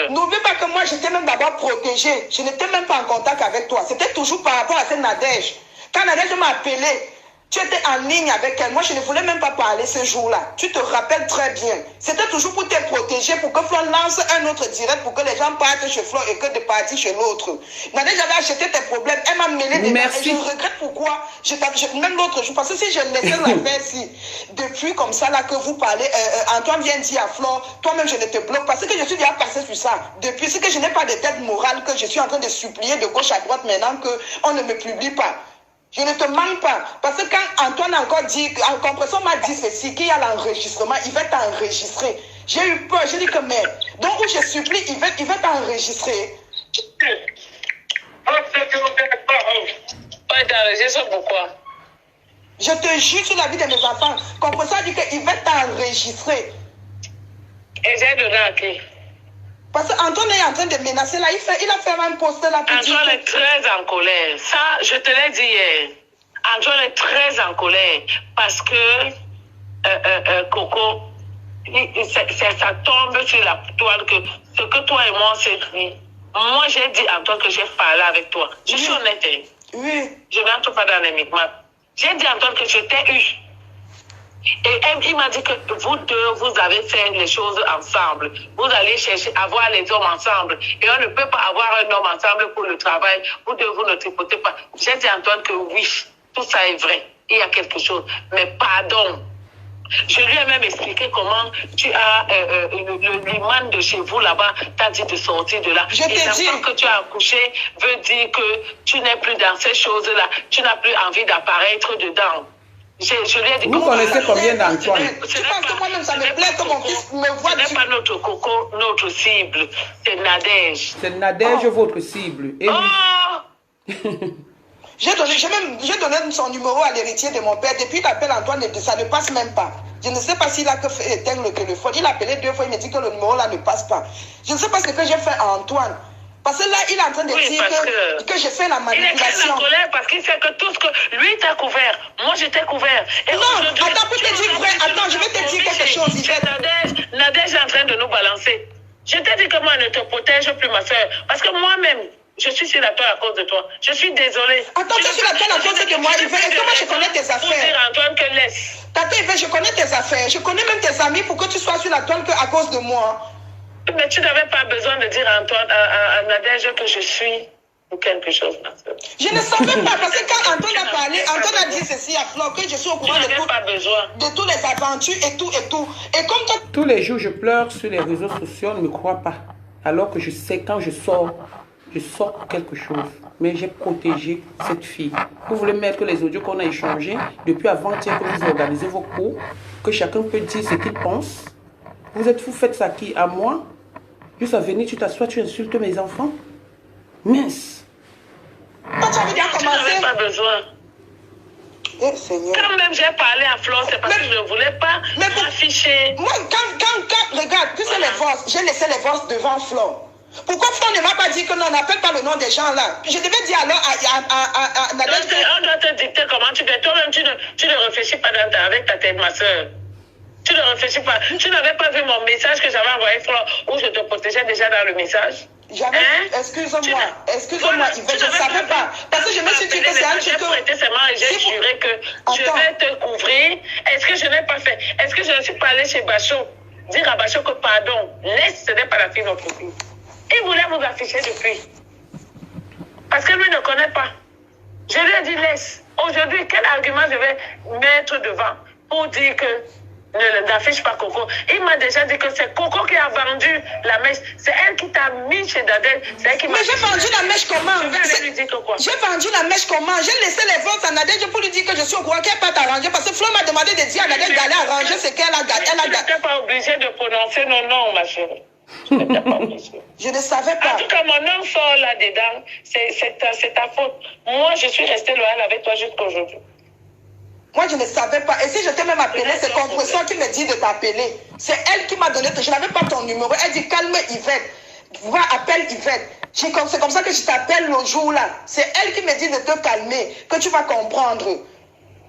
B: N'oublie pas que moi, j'étais même d'abord protégée. Je n'étais même pas en contact avec toi. C'était toujours par rapport à cette Nadège. Quand Nadège m'a appelé, Tu étais en ligne avec elle. Moi, je ne voulais même pas parler ce jour-là. Tu te rappelles très bien. C'était toujours pour te protéger, pour que Flo lance un autre direct, pour que les gens partent chez Flo et que de partir chez l'autre. Nadège j'avais acheté tes problèmes. Elle m'a mêlé des mains. Et je regrette pourquoi. Même l'autre jour. Parce que si je laissais l'affaire si, depuis comme ça, là, que vous parlez, Antoine vient dire à Flo, toi-même, je ne te bloque. Parce que je suis déjà passé sur ça. Depuis, c'est que je n'ai pas de tête morale, que je suis en train de supplier de gauche à droite maintenant qu'on ne me publie pas. Je ne te mens pas. Parce que quand Antoine a encore dit, en compression m'a dit ceci, qu'il y a l'enregistrement, il va t'enregistrer. J'ai eu peur, j'ai dit que mais, donc où je supplie, il va t'enregistrer.
C: T'enregistres pourquoi?
B: Je te jure sur la vie de mes enfants. Compression a dit qu'il va t'enregistrer.
C: Et j'ai donné à qui?
B: Parce qu'Antoine est en train de menacer là, il a fait un post là pour dire.
C: Antoine est très en colère. Ça, je te l'ai dit hier. Antoine est très en colère parce que Coco, ça tombe sur la toile que ce que toi et moi on s'est dit. Moi, j'ai dit Antoine que j'ai parlé avec toi. Je suis honnête.
B: Oui.
C: Je n'entre pas dans les micmacs. J'ai dit Antoine que je t'ai eu. Et il m'a dit que vous deux, vous avez fait les choses ensemble. Vous allez chercher à voir les hommes ensemble. Et on ne peut pas avoir un homme ensemble pour le travail. Vous deux, vous ne tripotez pas. J'ai dit à Antoine que oui, tout ça est vrai. Il y a quelque chose. Mais pardon. Je lui ai même expliqué comment tu as l'imam de chez vous là-bas t'a dit de sortir de là.
B: Je t'ai dit.
C: Et que tu as accouché veut dire que tu n'es plus dans ces choses-là. Tu n'as plus envie d'apparaître dedans. Je lui ai dit,
A: vous connaissez combien d'Antoine?
B: Je pense que moi-même, ça me plaît que mon fils me voit.
C: Ce n'est pas notre Coco, notre cible. C'est Nadège.
A: C'est Nadège, votre cible. Et
B: J'ai donné son numéro à l'héritier de mon père. Depuis l'appel Antoine, ça ne passe même pas. Je ne sais pas s'il a éteint le téléphone. Il a appelé 2 fois, il me dit que le numéro là ne passe pas. Je ne sais pas ce que j'ai fait à Antoine. Parce que là, il est en train de dire que j'ai fait la manipulation.
C: Il est très en colère parce qu'il sait que tout ce que lui t'a couvert, moi je t'ai couvert. Et
B: non, attends, pour te dire vrai, attends, je vais te dire quelque chose.
C: Nadège est en train de nous balancer. Je t'ai dit que moi, ne te protège plus, ma soeur. Parce que moi-même, je suis sur la toile à cause de toi. Je suis désolée.
B: Attends, tu es sur la toile à cause de moi. Est-ce que moi, je connais tes affaires?
C: Pour dire à Antoine que laisse.
B: Tata Yvette, je connais tes affaires. Je connais même tes amis pour que tu sois sur la toile à cause de moi.
C: Mais tu n'avais pas besoin de dire à Antoine, à Nadège que je suis ou quelque chose.
B: Je ne savais pas, parce que quand Antoine a parlé, Antoine a dit ceci à Flo, que je suis au courant de toutes les aventures et tout et tout. Et comme toi...
A: Tous les jours, je pleure sur les réseaux sociaux, ne me crois pas. Alors que je sais, quand je sors quelque chose. Mais j'ai protégé cette fille. Vous voulez mettre les audios qu'on a échangés depuis avant-hier que vous organisez vos cours, que chacun peut dire ce qu'il pense. Vous faites ça qui? À moi? Juste à venir, tu t'assois, tu insultes mes enfants? Mince.
B: Quand tu avais déjà commencé...
C: Tu n'avais pas besoin.
B: Eh, Seigneur.
C: Quand même j'ai parlé à Flo, c'est parce que je ne voulais pas m'afficher.
B: Moi, quand, regarde, tu sais les voix, j'ai laissé les voix devant Flo. Pourquoi Flo ne m'a pas dit que non, n'appelle pas le nom des gens là? Je devais dire alors à Nadège.
C: On doit te dicter comment tu fais. Toi-même, tu ne réfléchis pas avec ta tête, ma soeur. Tu ne réfléchis pas. Tu n'avais pas vu mon message que j'avais envoyé Flo où je te protégeais déjà dans le message?
B: Excuse-moi, Yvette, je ne savais pas. Parce que je me suis dit que c'est un truc.
C: J'ai prêté serment et j'ai juré que je vais te couvrir. Est-ce que je n'ai pas fait? Est-ce que je ne suis pas allée chez Bachot? Dire à Bachot que pardon, laisse, ce n'est pas la fille de notre fille. Il voulait vous afficher depuis. Parce que lui ne connaît pas. Je lui ai dit laisse. Aujourd'hui, quel argument je vais mettre devant pour dire que n'affiche pas Coco? Il m'a déjà dit que c'est Coco qui a vendu la mèche. C'est elle qui t'a mis chez Dadel. Mais
B: j'ai vendu la mèche comment? J'ai vendu la mèche comment? J'ai laissé les votes à Nadège pour lui dire que je suis au courant qu'elle peut t'arranger. Parce que Flo m'a demandé de dire à Nadège d'aller arranger ce qu'elle a gagné.
C: Tu n'étais pas obligée de prononcer nos noms, ma chérie.
B: Je ne savais pas.
C: En tout cas, mon nom sort là-dedans. C'est ta faute. Moi, je suis restée loyale avec toi jusqu'à aujourd'hui.
B: Moi, je ne savais pas. Et si je t'ai même appelé, c'est Compression qui me dit de t'appeler. C'est elle qui m'a donné. Je n'avais pas ton numéro. Elle dit calme Yvette. Va, appelle Yvette. C'est comme ça que je t'appelle le jour là. C'est elle qui me dit de te calmer, que tu vas comprendre.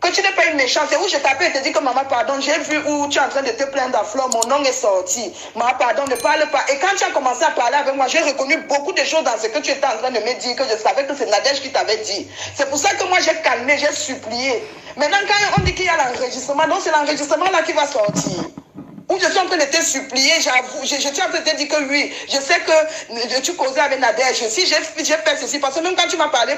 B: Que tu n'es pas une méchante. C'est où je t'appelle et te dis que maman, pardon, j'ai vu où tu es en train de te plaindre à Flore, mon nom est sorti. Maman, pardon, ne parle pas. Et quand tu as commencé à parler avec moi, j'ai reconnu beaucoup de choses dans ce que tu étais en train de me dire, que je savais que c'est Nadège qui t'avait dit. C'est pour ça que moi, j'ai calmé, j'ai supplié. Maintenant, quand on dit qu'il y a l'enregistrement, donc c'est l'enregistrement là qui va sortir. Où je suis en train de te supplier, j'avoue, je suis en train de te dire que oui, je sais que tu causais avec Nadège. Si j'ai fait ceci, parce que même quand tu m'as parlé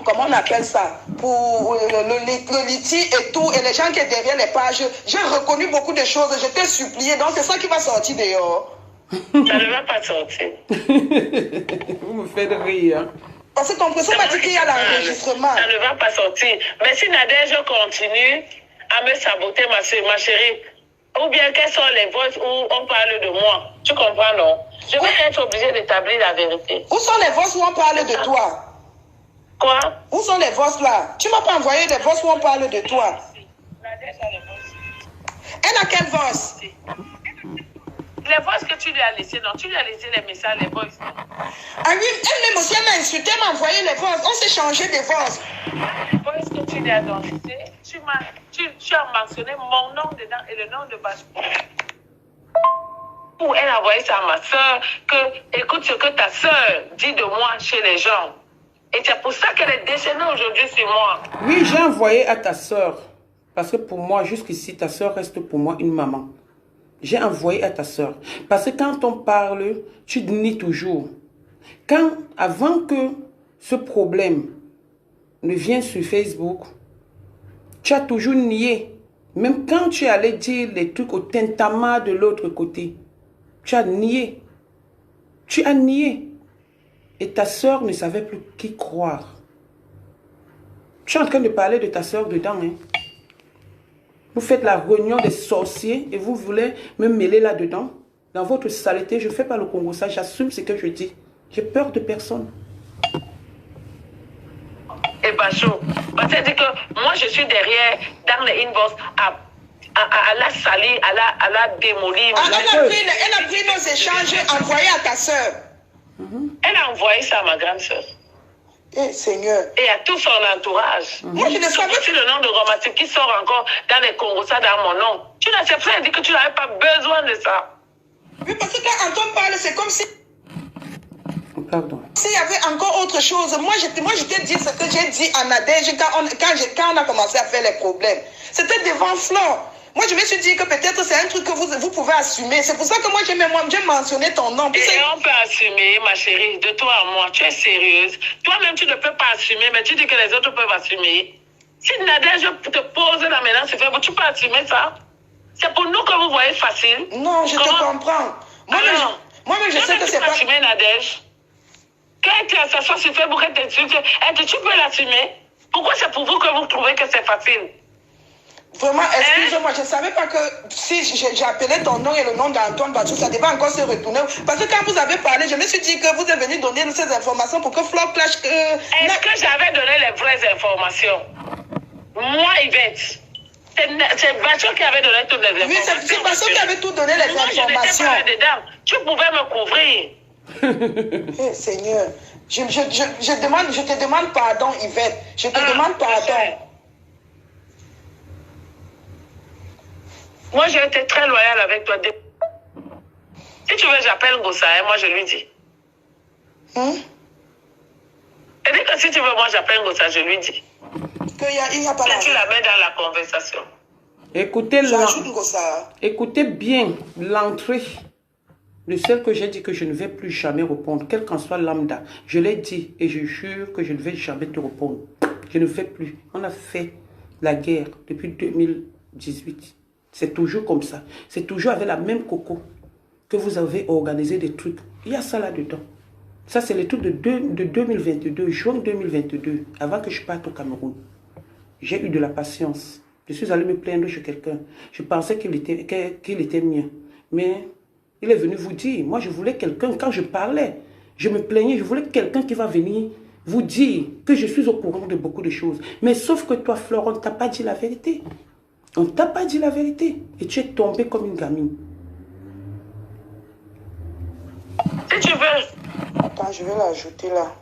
B: comment on appelle ça, pour le litige et tout, et les gens qui sont derrière les pages, j'ai reconnu beaucoup de choses, je t'ai supplié, donc c'est ça qui va sortir dehors.
C: Ça ne va pas sortir.
A: Vous me faites rire.
B: Parce que ton professeur m'a dit qu'il y a l'enregistrement.
C: Ça ne va pas sortir. Mais si Nadège continue à me saboter, ma chérie, ou bien quelles sont les voix où on parle de moi, tu comprends, non? Je vais être obligée d'établir la vérité.
B: Où sont les voix où on parle de toi?
C: Quoi?
B: Où sont les voix là? Tu m'as pas envoyé les voix où on parle de toi.
C: Nadège a les voix.
B: Elle a quelle voix?
C: Les voix que tu lui as laissées, non? Tu lui as laissé les messages, les voix.
B: Ah oui, elle-même aussi, elle m'a insulté, elle m'a envoyé les voix. On s'est changé des voix.
C: Les voix que tu lui as données, tu as mentionné mon nom dedans et le nom de Bachou. Où elle a envoyé ça à ma soeur, que écoute ce que ta soeur dit de moi chez les gens. Et c'est pour ça qu'elle est déchaînée aujourd'hui sur moi.
A: Oui, j'ai envoyé à ta soeur. Parce que pour moi, jusqu'ici, ta soeur reste pour moi une maman. J'ai envoyé à ta soeur. Parce que quand on parle, tu nies toujours. Avant que ce problème ne vienne sur Facebook, tu as toujours nié. Même quand tu allais dire les trucs au tintamarre de l'autre côté, tu as nié. Tu as nié. Et ta soeur ne savait plus qui croire. Tu es en train de parler de ta soeur dedans. Hein? Vous faites la réunion des sorciers et vous voulez me mêler là-dedans. Dans votre saleté, je ne fais pas le Congo ça. J'assume ce que je dis. J'ai peur de personne.
C: Et Bachou, c'est-à-dire que moi je suis derrière dans les inbox à la salir, à la démolir.
B: Elle a pris nos échanges envoyés à ta soeur.
C: Elle a envoyé ça à ma grande soeur.
B: Eh Seigneur.
C: Et à tout son entourage.
B: Moi je ne savais pas.
C: C'est le nom de Romatique qui sort encore dans les Congos, ça dans mon nom. Tu n'as pas dit que tu n'avais pas besoin de ça.
B: Oui, parce que quand Antoine parle, c'est comme si...
A: Pardon.
B: S'il y avait encore autre chose, moi je t'ai dit ce que j'ai dit à Nadège quand on a commencé à faire les problèmes. C'était devant Flore. Moi, je me suis dit que peut-être c'est un truc que vous pouvez assumer. C'est pour ça que moi, j'ai mentionné ton nom.
C: Et on peut assumer, ma chérie, de toi à moi. Tu es sérieuse. Toi-même, tu ne peux pas assumer, mais tu dis que les autres peuvent assumer. Si Nadège te pose la menace, tu peux assumer ça. C'est pour nous que vous voyez facile.
B: Non, je te comprends. Moi-même, je sais que c'est pas...
C: assumer, Nadège. Quand elle s'assoit sur Facebook, elle t'insulte, tu peux l'assumer. Pourquoi c'est pour vous que vous trouvez que c'est facile?
B: Vraiment, excuse-moi, je ne savais pas que si j'ai appelé ton nom et le nom d'Antoine Bachou, ça devait encore se retourner. Parce que quand vous avez parlé, je me suis dit que vous êtes venu donner ces informations pour que Flore clash...
C: Est-ce que j'avais donné les vraies informations? Moi, Yvette. C'est Bachou qui avait donné toutes les informations.
B: Oui, c'est Bachou qui avait tout donné les informations.
C: Je n'étais pas là-dedans. Tu pouvais me couvrir.
B: Hey, Seigneur, je te demande pardon, Yvette. Je te demande pardon.
C: Moi, j'ai été très loyale avec toi. Si tu veux, j'appelle Gossa, moi, je lui dis. Et dès que si tu veux, moi, j'appelle Gossa, je lui dis.
B: Il n'y a pas la...
C: Tu la mets dans la conversation.
A: Écoutez bien l'entrée de celle que j'ai dit que je ne vais plus jamais répondre, quel qu'en soit lambda. Je l'ai dit et je jure que je ne vais jamais te répondre. Je ne vais plus. On a fait la guerre depuis 2018. C'est toujours comme ça. C'est toujours avec la même coco que vous avez organisé des trucs. Il y a ça là-dedans. Ça, c'est le truc de 2022, juin 2022, avant que je parte au Cameroun. J'ai eu de la patience. Je suis allé me plaindre chez quelqu'un. Je pensais qu'il était mien. Mais il est venu vous dire. Moi, je voulais quelqu'un, quand je parlais, je me plaignais, je voulais quelqu'un qui va venir vous dire que je suis au courant de beaucoup de choses. Mais sauf que toi, Flore, on ne t'a pas dit la vérité. On ne t'a pas dit la vérité. Et tu es tombée comme une gamine.
C: Si tu veux.
B: Attends, je vais l'ajouter là.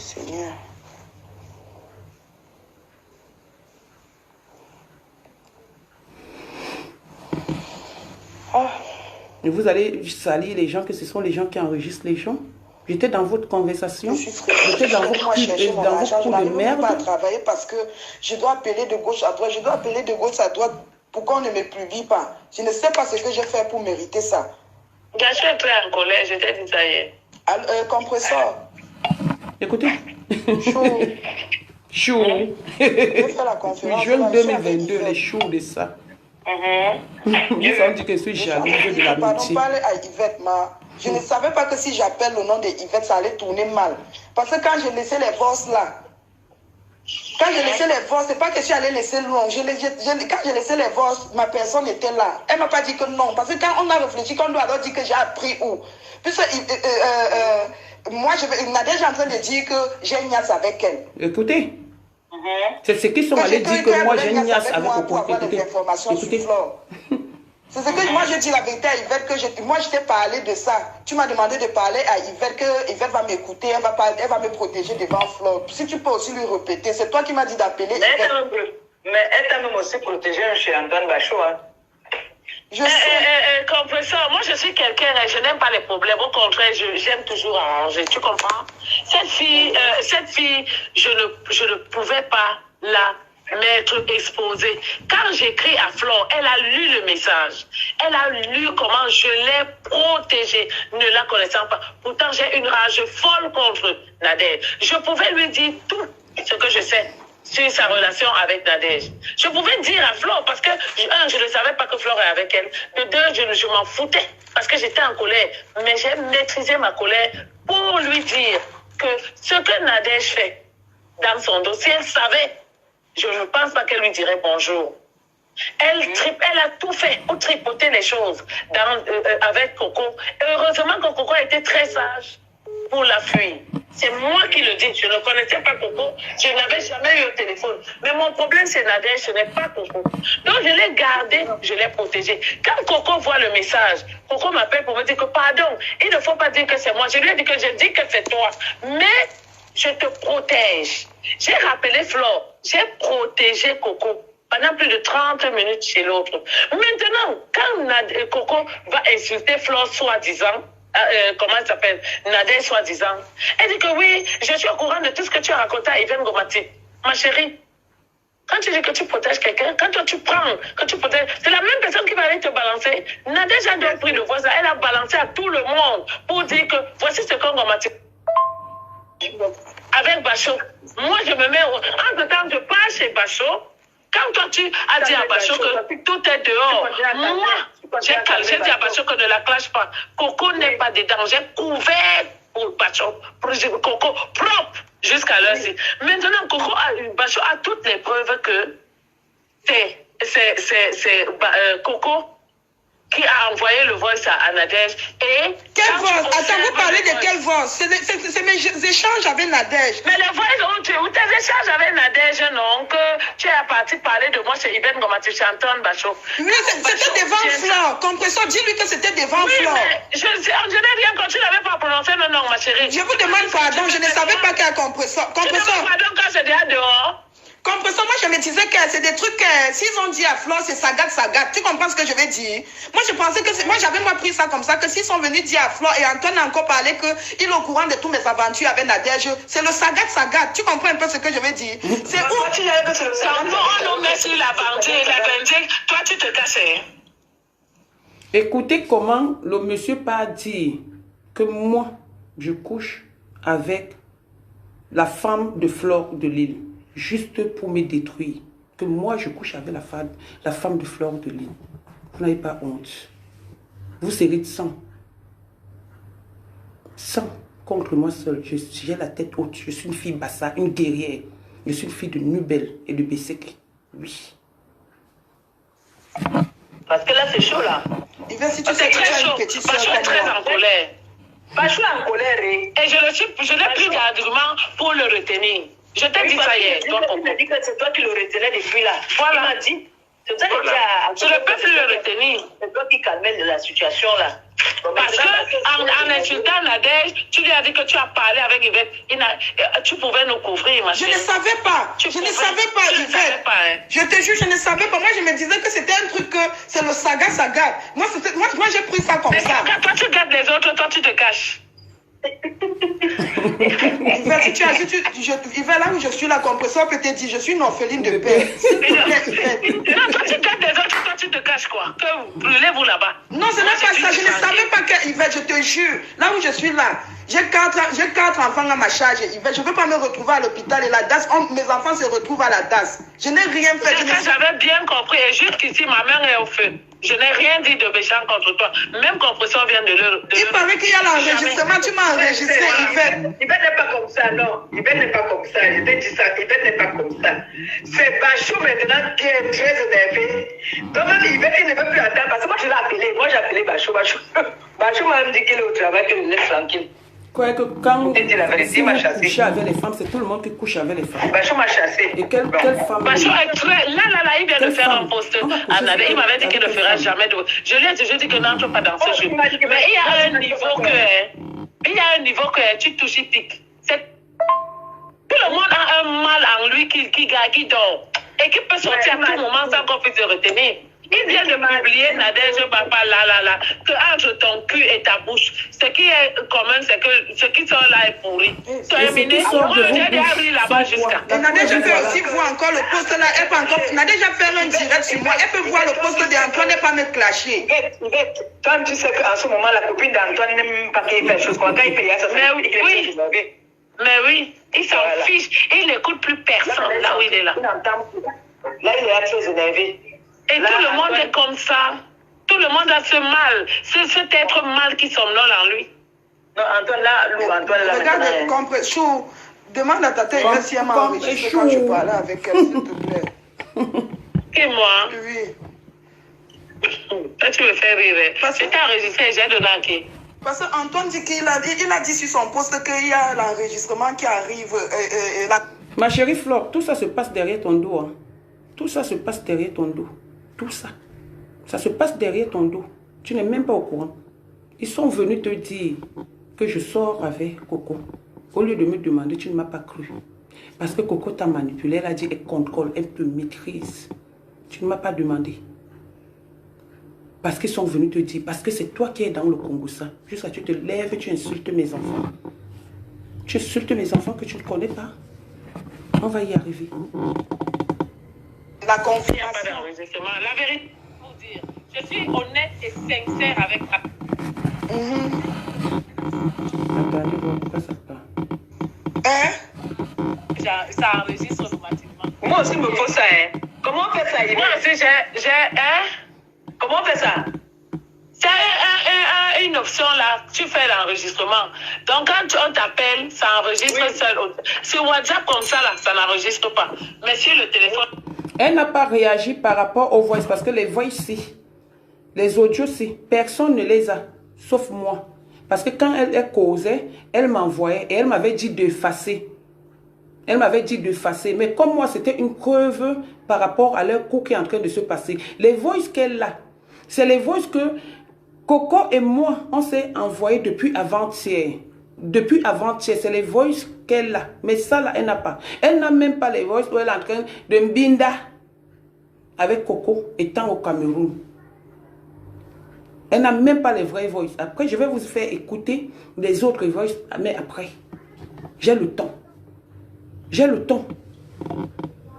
B: Seigneur.
A: Oh. Et vous allez salir les gens, que ce sont les gens qui enregistrent les gens. J'étais dans votre conversation. J'étais dans vos coups de merde.
B: Je ne peux pas travailler parce que je dois appeler de gauche à droite. Je dois appeler de gauche à droite pour qu'on ne me publie pas. Je ne sais pas ce que j'ai fait pour mériter ça.
C: Je suis très en colère, je t'ai dit ça hier.
B: Compresseur.
A: Écoutez.
B: Chaud.
A: Chaud.
B: Je vais faire la conférence.
A: Juin 2022, les choux de ça. Ils ont dit que je suis jalouse de l'amitié.
B: Pardon, parler à Yvette, je ne savais pas que si j'appelle le nom de Yvette, ça allait tourner mal. Parce que quand j'ai laissé les voix là, quand j'ai laissé les voix, c'est pas que je suis allée laisser long. Quand j'ai laissé les voix, ma personne était là. Elle m'a pas dit que non. Parce que quand on a réfléchi, qu'on doit alors dire que j'ai appris où. Puisque moi, Nadège est en train de dire que j'ai une niasse avec elle.
A: Écoutez. C'est ce qu'ils sont allés dire que moi j'ai une niasse avec
B: Coco. Écoutez. C'est ce que moi je dis la vérité à Yvette, moi je t'ai parlé de ça. Tu m'as demandé de parler à Yvette, que Yvette va m'écouter, elle va me protéger devant Flore. Si tu peux aussi lui répéter, c'est toi qui m'as dit d'appeler Yvette.
C: Mais elle t'a même aussi protégé chez Antoine Bachot. Hein. Compresseur, moi je suis quelqu'un, je n'aime pas les problèmes, au contraire, j'aime toujours arranger, tu comprends? Cette fille, je ne pouvais pas la mettre exposée. Quand j'écris à Flore, elle a lu le message. Elle a lu comment je l'ai protégée, ne la connaissant pas. Pourtant, j'ai une rage folle contre Nadège. Je pouvais lui dire tout ce que je sais sur sa relation avec Nadège. Je pouvais dire à Flore, parce que, un, je ne savais pas que Flore est avec elle. De deux, je m'en foutais, parce que j'étais en colère. Mais j'ai maîtrisé ma colère pour lui dire que ce que Nadège fait dans son dossier, elle savait. Je ne pense pas qu'elle lui dirait bonjour. Elle a tout fait pour tripoter les choses avec Coco. Et heureusement que Coco a été très sage pour la fuir. C'est moi qui le dis. Je ne connaissais pas Coco. Je n'avais jamais eu au téléphone. Mais mon problème, c'est Nadège, ce n'est pas Coco. Donc, je l'ai gardé, je l'ai protégé. Quand Coco voit le message, Coco m'appelle pour me dire que pardon, il ne faut pas dire que c'est moi. Je lui ai dit que je dis que c'est toi. Mais je te protège. J'ai rappelé Flore. J'ai protégé Coco pendant plus de 30 minutes chez l'autre. Maintenant, quand Coco va insulter Flore soi-disant, comment elle s'appelle, Nadège soi-disant, elle dit que oui, je suis au courant de tout ce que tu as raconté à Yvette Ngomati. Ma chérie, quand tu dis que tu protèges quelqu'un, quand toi tu prends, que tu protèges, c'est la même personne qui va aller te balancer. Nadège a donc pris le voisin, elle a balancé à tout le monde pour dire que voici ce qu'on Ngomati avec Bachot. Moi, je me mets entre-temps, je passe chez Bachot. Quand toi, tu as dit à Bachot que tout est dehors, moi, j'ai dit à Bachot que ne la clash pas. Coco n'est pas dedans. J'ai couvert pour Bachot, pour Coco propre jusqu'à l'heure-ci. Maintenant, Bachot a toutes les preuves que c'est Coco qui a envoyé le voice à Nadège. Et
B: quelle voix? Attends, vous parlez de quelle voix? C'est mes échanges avec Nadège.
C: Mais les voix où tes échanges avec Nadège, non, que tu es parti parler de moi chez Yvette Ngomati, chez Antoine Bachot.
B: Oui, c'était devant Flore. Compresseur, dis-lui que c'était devant Flore.
C: Oui, je n'ai rien quand tu n'avais pas prononcé le nom, ma chérie.
B: Je vous demande pardon, je ne savais pas qu'il y a compresseur.
C: Tu demandes pardon quand c'est déjà dehors?
B: Compresseur, moi je me disais que c'est des trucs s'ils ont dit à Flore, c'est Sagat. Tu comprends ce que je veux dire? Moi je pensais que moi j'avais pris ça comme ça, que s'ils sont venus dire à Flore et Antoine a encore parlé qu'il est au courant de toutes mes aventures avec Nadège, c'est le Sagat. Tu comprends un peu ce que je veux dire? C'est où tu dirais que c'est le Sagat?
C: On nous met sur l'aventure, toi tu te casses.
A: Écoutez comment le monsieur pas dit que moi je couche avec la femme de Flore de Lille. Juste pour me détruire. Que moi, je couche avec la femme de Flore de Lille. Vous n'avez pas honte. Vous serez de sang. Sang contre moi seul. J'ai la tête haute. Je suis une fille bassa, une guerrière. Je suis une fille de Nubel et de Bessek. Oui.
C: Parce que là, c'est chaud, là.
B: Si tu sais que tu as une petite soeur
C: comme moi. Très en colère.
B: Pas chaud en colère.
C: Et je n'ai plus d'argument pour le retenir. Je t'ai dit ça hier. Tu m'as dit que c'est toi qui le retenais depuis là. Voilà. Il m'a dit. C'est toi qui as. Je ne peux plus le retenir. C'est toi qui calmais la situation là. Parce que en insultant Nadège, tu lui as dit que tu as parlé avec Yvette. Tu pouvais nous couvrir, ma
B: Je
C: chérie.
B: ne savais pas. Je ne savais pas, Yvette. Je te jure, je ne savais pas. Moi, je me disais que c'était un truc que c'est le saga. Moi, j'ai pris ça comme ça.
C: Toi, tu gardes les autres, toi, tu te caches.
B: Yvette, Yvette, là où je suis, la compresseur peut te dire, je suis une orpheline de père.
C: Non, toi, tu gardes les autres, toi, tu te caches quoi? Que vous brûlez-vous là-bas.
B: Non, ce n'est pas ça. Je ne savais pas que Yvette, je te jure. Là où je suis là, j'ai quatre enfants à ma charge. Yvette, je ne veux pas me retrouver à l'hôpital et la DAS. Mes enfants se retrouvent à la DAS. Je n'ai rien fait.
C: J'avais bien compris. Et jusqu'ici, ma mère est au feu. Je n'ai rien dit de méchant contre toi. Même compresseur vient de le...
B: Il paraît qu'il y a l'enregistrement. Tu m'as enregistré, Yvette.
D: Yvette n'est pas comme ça, non. Yvette n'est pas comme ça. Je t'ai dit ça. Yvette n'est pas comme ça. C'est Bachou maintenant qui est très énervé. Donc même Yvette, il ne veut plus attendre. Parce que moi, je l'ai appelé. Moi, j'ai appelé Bachou. Bachou m'a même dit qu'il est au travail, qu'il le laisse tranquille.
A: Quoi que quand
D: si vous
A: couchez avec les femmes, c'est tout le monde qui couche avec les femmes.
D: Bachou m'a chassé.
A: Et quelle femme?
C: Bachou est très... Là, il vient de faire un post. Il m'avait dit qu'il ne fera jamais de... Je lui ai toujours dit que n'entre pas dans ce jeu. Mais il y a un niveau que... Il y a un niveau que tu touches, il pique. Tout le monde a un mal en lui qui dort. Et qui peut sortir à tout moment sans qu'on puisse se retenir. Il vient de publier, Nadège, papa, là, que entre ton cul et ta bouche, ce qui est commun, c'est que ce qui sort là est pourri. Terminé. J'ai déjà appris là-bas jusqu'à.
B: Et Nadège peut aussi voir encore le poste là. Elle peut encore. Nadège a fait un direct sur moi. Elle peut voir le poste d'Antoine et pas me clasher.
D: Yvette, toi, tu sais qu'en ce moment, la copine d'Antoine n'aime pas qu'il fait chose. Quand il fait ça,
C: mais oui, il s'en fiche. Il n'écoute plus personne là où il est là.
D: Là, il est là très énervé.
C: Et tout le monde est comme ça. Tout le monde a ce mal. Cet être mal qui somnole en lui.
D: Non, Antoine, là,
B: regarde, comprends. Demande à ta tête si elle m'a enregistré quand je parlais avec elle, s'il te plaît.
C: Et moi?
B: Oui.
C: Toi, tu me fais rire. Je t'ai enregistré et j'ai donné à qui?
B: Parce qu'Antoine dit qu'il a dit sur son poste qu'il y a l'enregistrement qui arrive.
A: Ma chérie Flore, tout ça se passe derrière ton dos. Hein. Tout ça se passe derrière ton dos. Tout ça. Ça se passe derrière ton dos. Tu n'es même pas au courant. Ils sont venus te dire que je sors avec Coco. Au lieu de me demander, tu ne m'as pas cru. Parce que Coco t'a manipulé. Elle a dit, elle contrôle, elle te maîtrise. Tu ne m'as pas demandé. Parce qu'ils sont venus te dire, parce que c'est toi qui es dans le Congo, ça. Jusqu'à tu te lèves et tu insultes mes enfants. Tu insultes mes enfants que tu ne connais pas. On va y arriver.
B: La confiance.
C: La vérité, pour dire, je suis honnête et sincère avec ta...
A: Attendez, pourquoi ça part?
B: Hein?
C: Ça enregistre automatiquement.
D: Moi aussi, il me faut ça, hein. Comment on fait ça, Yvette?
C: Moi aussi,
D: Comment on fait ça?
C: C'est une option là, tu fais l'enregistrement. Donc quand on t'appelle, ça enregistre seul. Sur WhatsApp comme ça, là, ça n'enregistre pas. Mais sur le téléphone...
A: Elle n'a pas réagi par rapport aux voice, parce que les voice, si, les audios, si, personne ne les a, sauf moi. Parce que quand elle causait, elle m'envoyait et elle m'avait dit d'effacer. Elle m'avait dit d'effacer. Mais comme moi, c'était une preuve par rapport à leur coup qui est en train de se passer. Les voices qu'elle a, c'est les voices que Coco et moi, on s'est envoyé depuis avant-hier. Depuis avant-hier, c'est les voices qu'elle a. Mais ça, là, elle n'a pas. Elle n'a même pas les voices où elle est en train de mbinda avec Coco étant au Cameroun. Elle n'a même pas les vraies voices. Après, je vais vous faire écouter les autres voices, mais après. J'ai le temps. J'ai le temps.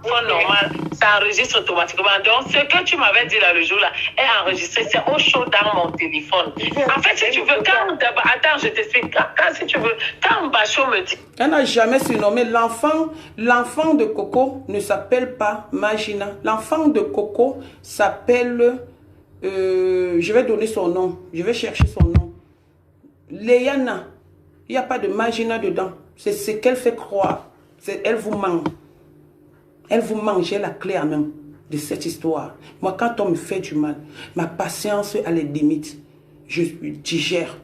C: Normal, ça enregistre automatiquement. Donc, ce que tu m'avais dit là le jour là est enregistré, c'est au chaud dans mon téléphone. En fait, si tu veux, attends, je t'explique. Si tu veux, quand Bachou me dit...
A: Elle n'a jamais surnommé l'enfant. L'enfant de Coco ne s'appelle pas Magina. L'enfant de Coco s'appelle... je vais donner son nom. Je vais chercher son nom. Léana. Il n'y a pas de Magina dedans. C'est ce qu'elle fait croire. Elle vous ment. Elle vous mangeait la clé en main de cette histoire. Moi, quand on me fait du mal, ma patience a les limites. Je digère,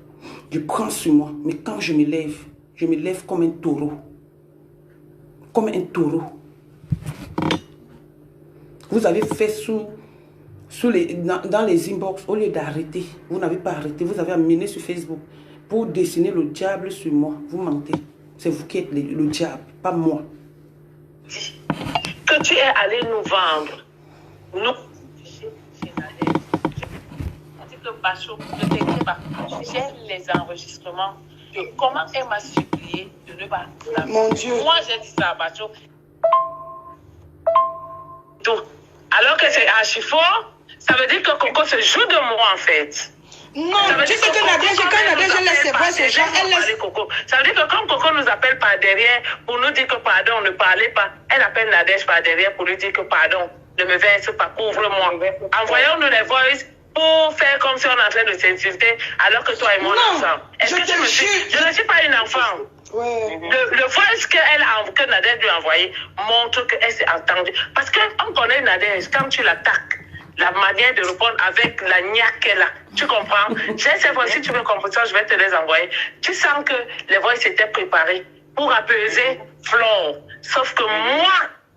A: je prends sur moi. Mais quand je me lève comme un taureau. Comme un taureau. Vous avez fait sous dans les inbox, au lieu d'arrêter, vous n'avez pas arrêté, vous avez amené sur Facebook pour dessiner le diable sur moi. Vous mentez. C'est vous qui êtes le diable, pas moi.
C: Que tu es allé nous vendre. Nous, chez Nadège. On dit que Bachot, ne t'inquiète pas. J'ai les enregistrements de comment elle m'a supplié de ne pas.
B: Mon Dieu.
C: Moi, j'ai dit ça à Bachot. Donc, alors que c'est archi fort, ça veut dire que Coco se joue de moi en fait.
B: Non, tu sais que Nadège, quand Nadège laisse ses voix, ces gens, elle laisse...
C: Coco. Ça veut dire que quand Coco nous appelle par derrière pour nous dire que pardon, ne parlez pas, elle appelle Nadège par derrière pour lui dire que pardon, ne me verse pas, couvre-moi. Envoyons-nous les voices pour faire comme si on est en train de s'insulter alors que toi et moi
B: Non,
C: ensemble. Est-ce que tu me suis? Je ne suis pas une enfant.
B: Ouais.
C: Le voice que Nadège lui a envoyé montre qu'elle s'est entendue. Parce qu'on connaît Nadège, quand tu l'attaques, la manière de répondre avec la niaque qu'elle a. Tu comprends? J'ai ces voix, si tu veux comprendre ça, je vais te les envoyer. Tu sens que les voix étaient préparées pour apaiser Flore. Sauf que moi,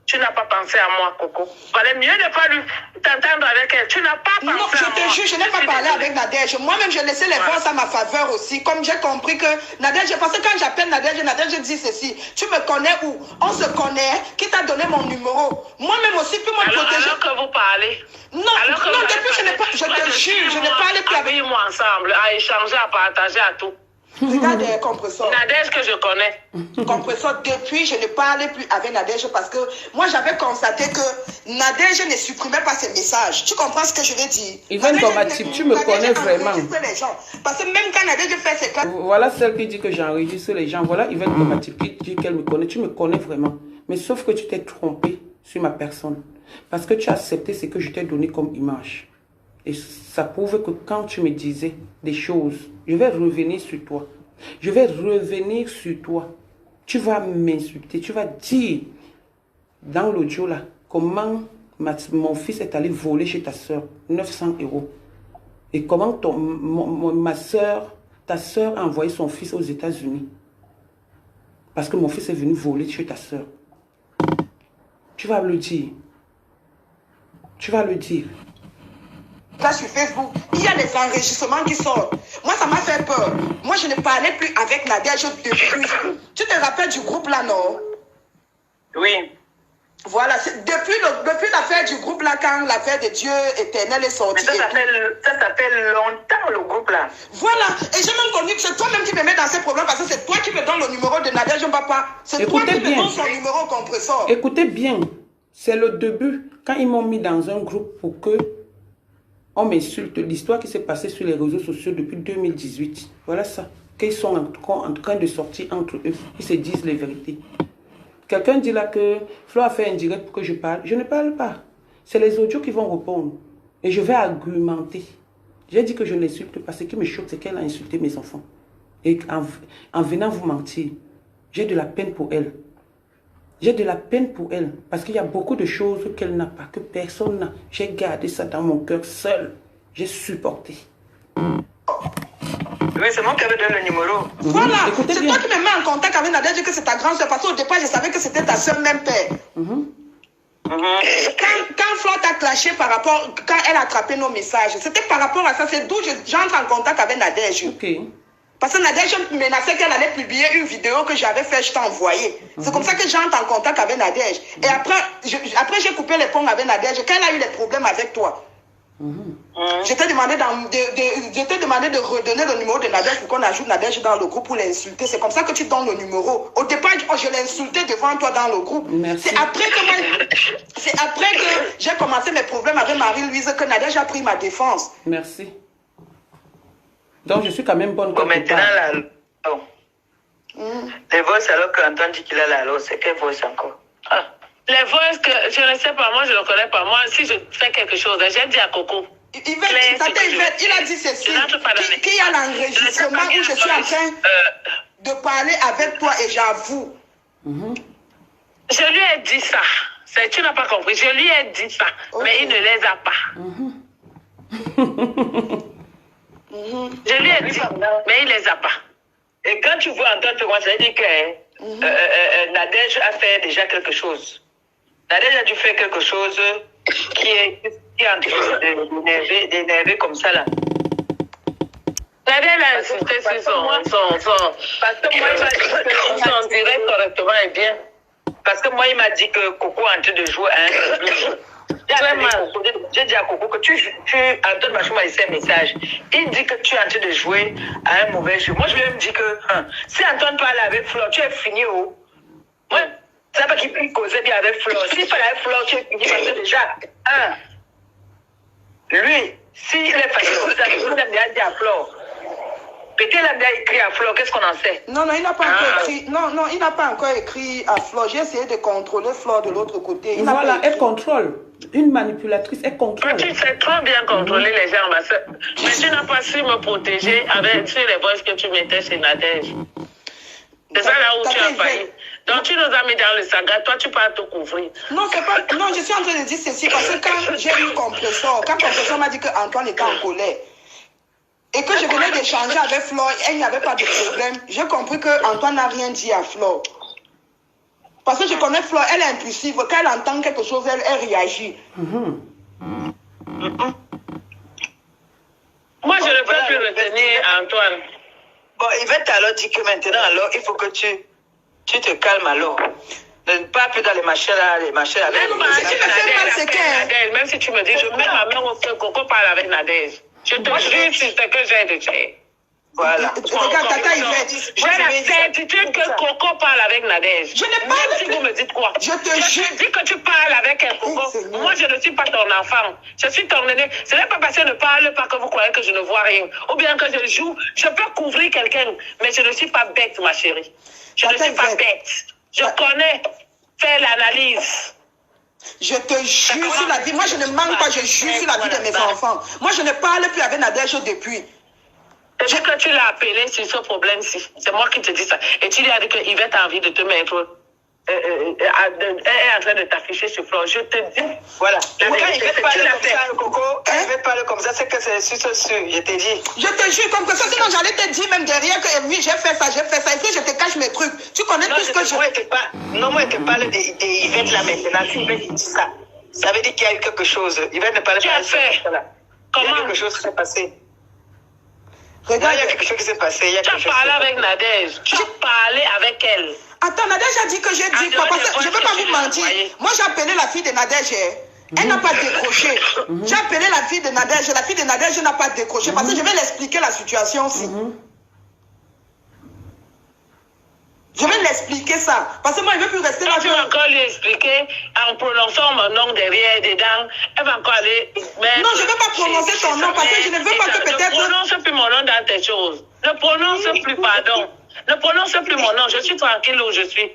C: tu n'as pas pensé à moi, Coco. Il valait mieux ne pas lui t'entendre avec elle. Tu n'as pas pensé à moi.
B: Non, je te jure, je n'ai pas parlé avec Nadège. Moi-même, j'ai laissé les voix à ma faveur aussi. Comme j'ai compris que Nadège, parce que quand j'appelle Nadège, Nadège dit ceci. Tu me connais où? On se connaît. Qui t'a donné mon numéro? Moi-même aussi, puis moi protéger.
C: Alors que vous parlez.
B: Non, depuis, je n'ai pas, je te jure, je n'ai pas parlé plus avec...
C: moi ensemble, à échanger, à partager, à tout.
B: Regarde, compresseur.
C: Nadège que je connais.
B: Compresseur, depuis, je ne parlais plus avec Nadège parce que moi, j'avais constaté que Nadège ne supprimait pas ses messages. Tu comprends ce que je veux dire?
A: Yvonne Tomatique, tu me connais vraiment.
B: Les gens. Parce que même quand Nadège fait ses cas...
A: Voilà celle qui dit que j'enregistre les gens. Voilà Yvonne Tomatique qui dit qu'elle me connaît. Tu me connais vraiment. Mais sauf que tu t'es trompé sur ma personne. Parce que tu as accepté ce que je t'ai donné comme image. Et ça prouve que quand tu me disais des choses, je vais revenir sur toi. Je vais revenir sur toi. Tu vas m'insulter. Tu vas dire dans l'audio là comment mon fils est allé voler chez ta soeur 900 €. Et comment ta soeur a envoyé son fils aux États-Unis. Parce que mon fils est venu voler chez ta soeur. Tu vas le dire. Tu vas le dire.
B: Là sur Facebook, il y a des enregistrements qui sortent. Moi, ça m'a fait peur. Moi, je ne parlais plus avec Nadège depuis. Tu te rappelles du groupe là, non?
C: Oui.
B: Voilà, depuis l'affaire du groupe là, quand l'affaire de Dieu éternel est sortie.
C: Mais ça s'appelle longtemps le groupe là.
B: Voilà, et j'ai même connu que c'est toi-même qui me mets dans ces problèmes parce que c'est toi qui me donnes le numéro de Nadège Mbapa. C'est toi qui me donnes son numéro au compresseur.
A: Écoutez bien, c'est le début. Quand ils m'ont mis dans un groupe pour que on m'insulte, l'histoire qui s'est passée sur les réseaux sociaux depuis 2018. Voilà ça. Qu'ils sont en train de sortir entre eux. Ils se disent les vérités. Quelqu'un dit là que Flo a fait un direct pour que je parle. Je ne parle pas. C'est les audios qui vont répondre. Et je vais argumenter. J'ai dit que je n'insulte pas. Ce qui me choque, c'est qu'elle a insulté mes enfants. Et en venant vous mentir, j'ai de la peine pour elle. J'ai de la peine pour elle. Parce qu'il y a beaucoup de choses qu'elle n'a pas, que personne n'a. J'ai gardé ça dans mon cœur seul. J'ai supporté.
C: Oui, c'est moi qui avais donné le numéro.
B: Voilà, c'est toi qui me mets en contact avec Nadège, que c'est ta grande soeur. Parce qu'au départ, je savais que c'était ta soeur même père. Quand Flore t'a clashé par rapport, quand elle a attrapé nos messages, c'était par rapport à ça. C'est d'où j'entre en contact avec Nadège.
A: Ok.
B: Parce que Nadège menaçait qu'elle allait publier une vidéo que j'avais fait, je t'ai envoyée. C'est comme ça que j'entre en contact avec Nadège. Et après j'ai coupé les ponts avec Nadège. Quand elle a eu des problèmes avec toi, je t'ai demandé, de redonner le numéro de Nadège pour qu'on ajoute Nadège dans le groupe pour l'insulter. C'est comme ça que tu donnes le numéro. Au départ, je l'ai insulté devant toi dans le groupe. C'est après que j'ai commencé mes problèmes avec Marie-Louise que Nadège a pris ma défense.
A: Merci. Donc je suis quand même bonne.
C: Bon, maintenant, là, les voix, alors qu'Antoine dit qu'il a la loi, c'est quelle voix encore? Les voix que je ne sais pas, moi je ne connais pas. Moi, si je fais quelque chose, j'ai dit à Coco.
B: Il a dit ceci. Qu'il y a l'enregistrement où je suis en train de parler avec toi et j'avoue.
C: Je lui ai dit ça. Tu n'as pas compris. Je lui ai dit ça. Mais il ne les a pas. Je lui ai dit, mais il les a pas. Et quand tu vois Antoine, ça veut dire que Nadège a fait déjà quelque chose. Nadège a dû faire quelque chose qui est
D: qui est en train d'énerver comme ça là.
C: Nadège l'a insisté sur
D: Parce que moi, il m'a dit que
C: son direct correctement et bien.
D: Parce que moi, il m'a dit que Coco est en train de jouer à un jeu.
C: Très mal.
D: J'ai dit à Coco que Antoine Bachou m'a laissé un message. Il dit que tu es en train de jouer à un mauvais jeu. Moi, je lui ai dit que si Antoine parle avec Flore, tu es fini. Oh. Moi, ça pas qu'il puisse causer bien avec Flore. S'il parle avec Flore, tu es fini parce que déjà, lui, s'il est fatigué, il a bien dit à Flore. Peut-être il a bien écrit à Flore, qu'est-ce qu'on en sait?
B: Non, il n'a pas encore écrit. Non, il n'a pas encore écrit à Flore. J'ai essayé de contrôler Flore de l'autre côté.
A: Voilà, elle contrôle. Une manipulatrice, elle contrôle.
C: Tu sais trop bien contrôler les gens, ma soeur. Mais tu n'as pas su me protéger sur les voix que tu mettais chez Nadège. C'est ça là où tu as failli. Donc tu nous as mis dans le saga, toi tu peux te couvrir.
B: Non, c'est pas. Non, je suis en train de dire ceci parce que quand j'ai eu Compressor, quand Compressor m'a dit qu'Antoine était en colère et que je venais d'échanger avec Flore, il n'y avait pas de problème, j'ai compris qu'Antoine n'a rien dit à Flore. Parce que je connais Flore, elle est impulsive. Quand elle entend quelque chose, elle réagit.
C: Moi, je ne peux plus retenir Antoine.
D: Bon, Yvette alors dit que maintenant, alors, il faut que tu te calmes alors. Ne pas plus dans les machins là,
C: Même si tu me dis, je mets ma main au feu, Coco parle avec Nadège. Je te jure sur ce que j'ai de dire.
D: Voilà.
B: Regarde, Tata Yvette.
C: J'ai la certitude que Coco parle avec Nadège.
B: Je n'ai pas.
C: Même si vous me dites quoi.
B: Je te jure.
C: Dis que tu parles avec un Coco. Moi, je ne suis pas ton enfant. Je suis ton aîné. Ce n'est pas parce que je ne parle pas que vous croyez que je ne vois rien. Ou bien que je joue. Je peux couvrir quelqu'un. Mais je ne suis pas bête, ma chérie. Je ne suis pas bête. Je connais faire l'analyse.
B: Je te jure sur la vie. Moi, je ne manque pas. Je jure sur la vie de mes enfants. Moi, je ne parle plus avec Nadège depuis.
C: C'est que tu l'as appelé sur ce problème-ci. C'est moi qui te dis ça. Et tu lui as dit que Yvette a envie de te mettre. Elle est en train de t'afficher sur Flore. Je te dis.
D: Voilà. Quand Yvette parle comme ça, Coco, quand Yvette parle comme ça, c'est que c'est sûr. Je t'ai dit.
B: Je te jure, comme que ça, sinon j'allais te dire même derrière que oui, j'ai fait ça. Et puis je te cache mes trucs. Tu connais tout ce que je.
D: Non, moi, je te parle d'Yvette là maintenant. Si Yvette dit ça, ça veut dire qu'il y a eu quelque chose. Yvette ne parle pas de ça.
C: Comment?
D: Il y a quelque chose qui s'est passé.
B: Regarde.
D: Il y a quelque chose qui s'est passé.
C: Tu as parlé avec Nadège. Tu as parlé avec elle.
B: Attends, Nadège a dit que j'ai dit quoi? Parce que je ne peux pas vous mentir. Moi, j'ai appelé la fille de Nadège. Elle n'a pas décroché. J'ai appelé la fille de Nadège. La fille de Nadège n'a pas décroché. Parce que je vais l'expliquer la situation aussi. Je vais l'expliquer ça. Parce que moi, je ne veux plus rester là.
C: Tu vas encore lui expliquer en prononçant mon nom derrière, dedans. Elle va encore aller.
B: Non, je ne veux pas prononcer ton nom parce que je ne veux pas que peut-être.
C: Ne prononce plus mon nom dans tes choses. Ne prononce plus, pardon. Ne prononce plus mon nom. Je suis tranquille où je suis.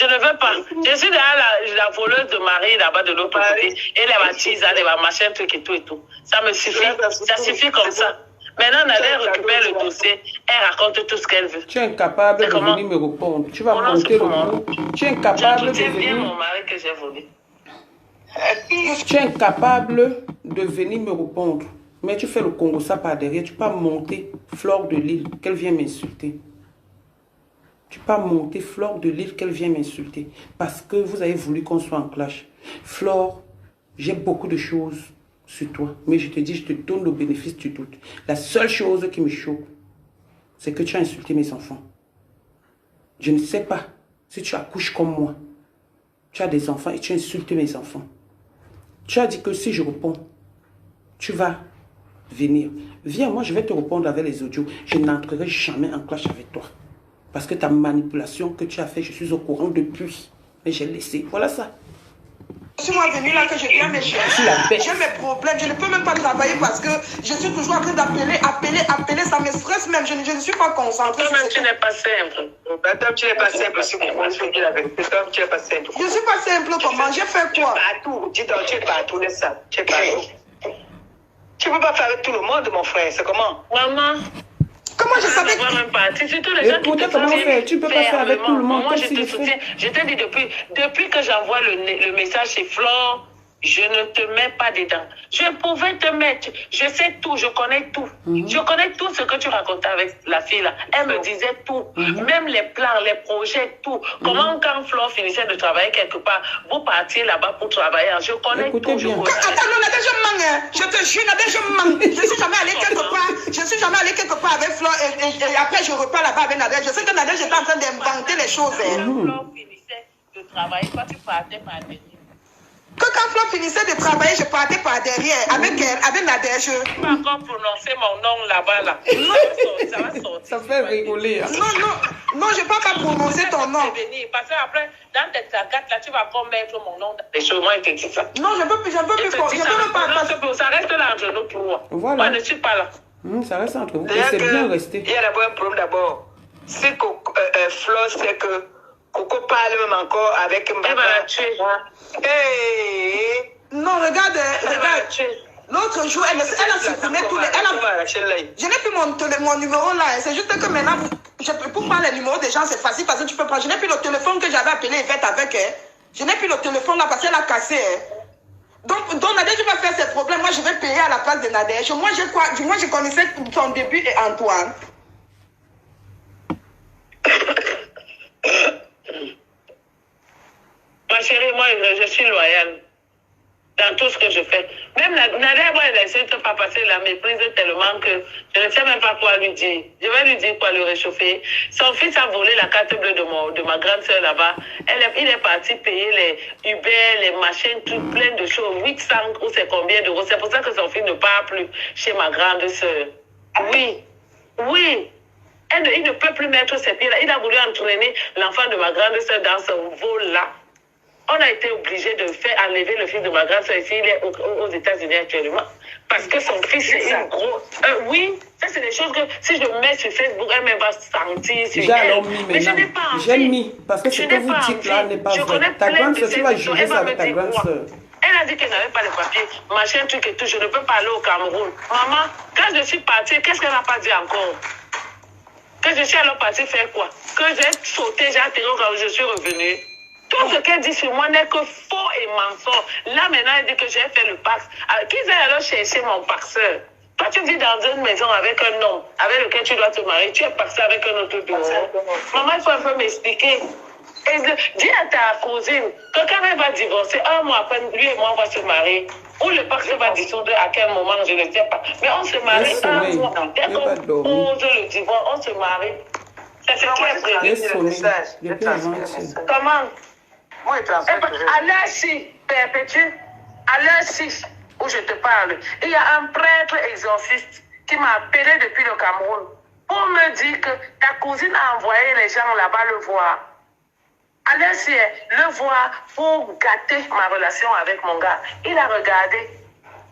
C: Je ne veux pas. Je suis derrière la voleuse de Marie là-bas de l'autre côté. Et les bâtisses, les machins, trucs et tout et tout. Ça me suffit. Ça suffit comme ça. Maintenant, Nadège récupère le dossier, elle raconte tout ce qu'elle veut.
A: Tu es incapable de venir me répondre. Tu vas monter le coup. Tu es incapable de venir.
C: Mon mari que j'ai volé.
A: Tu es incapable de venir me répondre. Mais tu fais le Congo ça par derrière. Tu peux monter Flore de Lille qu'elle vient m'insulter. Tu peux monter Flore de Lille qu'elle vient m'insulter. Parce que vous avez voulu qu'on soit en clash. Flore, j'ai beaucoup de choses sur toi. Mais je te dis, je te donne le bénéfice du doute. La seule chose qui me choque, c'est que tu as insulté mes enfants. Je ne sais pas si tu accouches comme moi. Tu as des enfants et tu insultes mes enfants. Tu as dit que si je réponds, tu vas venir. Viens, moi je vais te répondre avec les audios. Je n'entrerai jamais en clash avec toi. Parce que ta manipulation que tu as fait, je suis au courant depuis. Mais j'ai laissé. Voilà ça.
B: Je suis moi venue là que je viens me chercher. J'ai mes problèmes. Je ne peux même pas travailler parce que je suis toujours en train d'appeler. Ça me stresse même. Je ne suis pas concentrée.
C: Toi-même, tu n'es pas simple.
D: Madame, tu n'es pas simple. Si vous dire la vérité, toi, tu n'es pas simple.
B: Je ne suis pas simple comment? J'ai fait quoi?
D: Tu es partout. Dis donc, tu es partout, laisse ça. Tu es partout. Tu ne peux pas faire avec tout le monde, mon frère. C'est comment?
C: Maman.
B: Comment je savais
C: que... même pas. C'est surtout les gens qui te soutiennent.
A: Tu peux pas faire avec tout le monde.
C: Moi, je te soutiens. Je t'ai dit depuis que j'envoie le message chez Flore, je ne te mets pas dedans. Je pouvais te mettre. Je sais tout, je connais tout. Je connais tout ce que tu racontais avec la fille là. Elle me disait tout. Même les plans, les projets, tout. Comment quand Flore finissait de travailler quelque part, vous partiez là-bas pour travailler. Je connais
A: Écoutez
C: tout.
A: bien.
B: Attends, non, Nadège, je mens. Je te jure, Nadège, je mens. Je suis jamais allée quelque part. Je suis jamais allée quelque part avec Flore et après je repars là-bas avec Nadège. Je sais que Nadège était en train d'inventer les choses.
C: Flore finissait de travailler, toi tu partais par derrière.
B: Que quand Flore finissait de travailler, je partais par derrière avec elle, avec Nadège.
C: Je ne peux pas encore prononcer mon nom là-bas. Là. Ça va sortir.
A: Ça fait rigoler. Hein.
B: Non, je ne peux pas prononcer ton nom.
C: Parce qu'après, dans tes cartes, là, tu vas encore mettre mon nom dans les choses. Moi, je te dis ça.
B: Non, je ne peux plus. Je peux pas.
C: Ça reste là entre nous pour moi.
A: Voilà.
C: Moi, je ne suis pas là.
A: Ça reste entre vous. Et c'est bien resté.
D: Il y a d'abord un problème d'abord. Si Flore sait que Coco parle même encore avec Mbaba.
C: Elle va la tuer.
B: Non, regarde. L'autre jour, elle a supprimé tous les... Je n'ai plus mon numéro là. C'est juste que maintenant, pour prendre les numéros des gens, c'est facile parce que tu peux prendre. Je n'ai plus le téléphone que j'avais appelé Yvette avec elle. Je n'ai plus le téléphone là parce qu'elle a cassé. Donc Nadège va faire ses problèmes. Moi, je vais payer à la place de Nadège. Moi, je connaissais son début et Antoine.
C: Ma chérie, moi, je suis loyale dans tout ce que je fais. Même Nadia, moi, elle essaie de ne pas passer la méprise tellement que je ne sais même pas quoi lui dire. Je vais lui dire quoi, le réchauffer. Son fils a volé la carte bleue de ma grande soeur là-bas. Il est parti payer les Uber, les machines, tout plein de choses. 800 ou c'est combien d'euros. C'est pour ça que son fils ne part plus chez ma grande soeur. Oui. Il ne peut plus mettre ses pieds là. Il a voulu entraîner l'enfant de ma grande soeur dans ce vol-là. On a été obligé de faire enlever le fils de ma grande soeur ici. Il est aux États-Unis actuellement. Parce que son fils est une grosse... oui, ça c'est des choses que si je mets sur Facebook, elle va sentir.
A: J'ai alors mis
C: mais je n'ai pas
A: maintenant. J'ai mis. Parce que ce que vous dites là n'est pas vrai. Ta grande soeur, tu vas juger ça avec ta grande soeur.
C: Elle a dit qu'elle n'avait pas de papier, machin, truc et tout. Je ne peux pas aller au Cameroun. Maman, quand je suis partie, qu'est-ce qu'elle n'a pas dit encore? Que je suis alors partie faire quoi? Que j'ai sauté, j'ai atterri quand je suis revenue. Tout ce qu'elle dit sur moi n'est que faux et mensonge. Là, maintenant, elle dit que j'ai fait le Pax. Qu'ils aillent alors chercher mon paxeur. Toi, tu vis dans une maison avec un homme avec lequel tu dois te marier. Tu es paxé avec un autre dehors. Maman, il faut un peu m'expliquer. Et dis à ta cousine que quand elle va divorcer, un mois après, lui et moi, on va se marier. Ou le Pax va dissoudre à quel moment, je ne sais pas. Mais on se marie un mois. Dès qu'on pose le divorce, on se marie. C'est ce qui est prévu. Comment? À l'heure 6, Perpétue, à l'heure 6 où je te parle, il y a un prêtre exorciste qui m'a appelé depuis le Cameroun pour me dire que ta cousine a envoyé les gens là-bas le voir. À l'heure 6, le voir pour gâter ma relation avec mon gars. Il a regardé.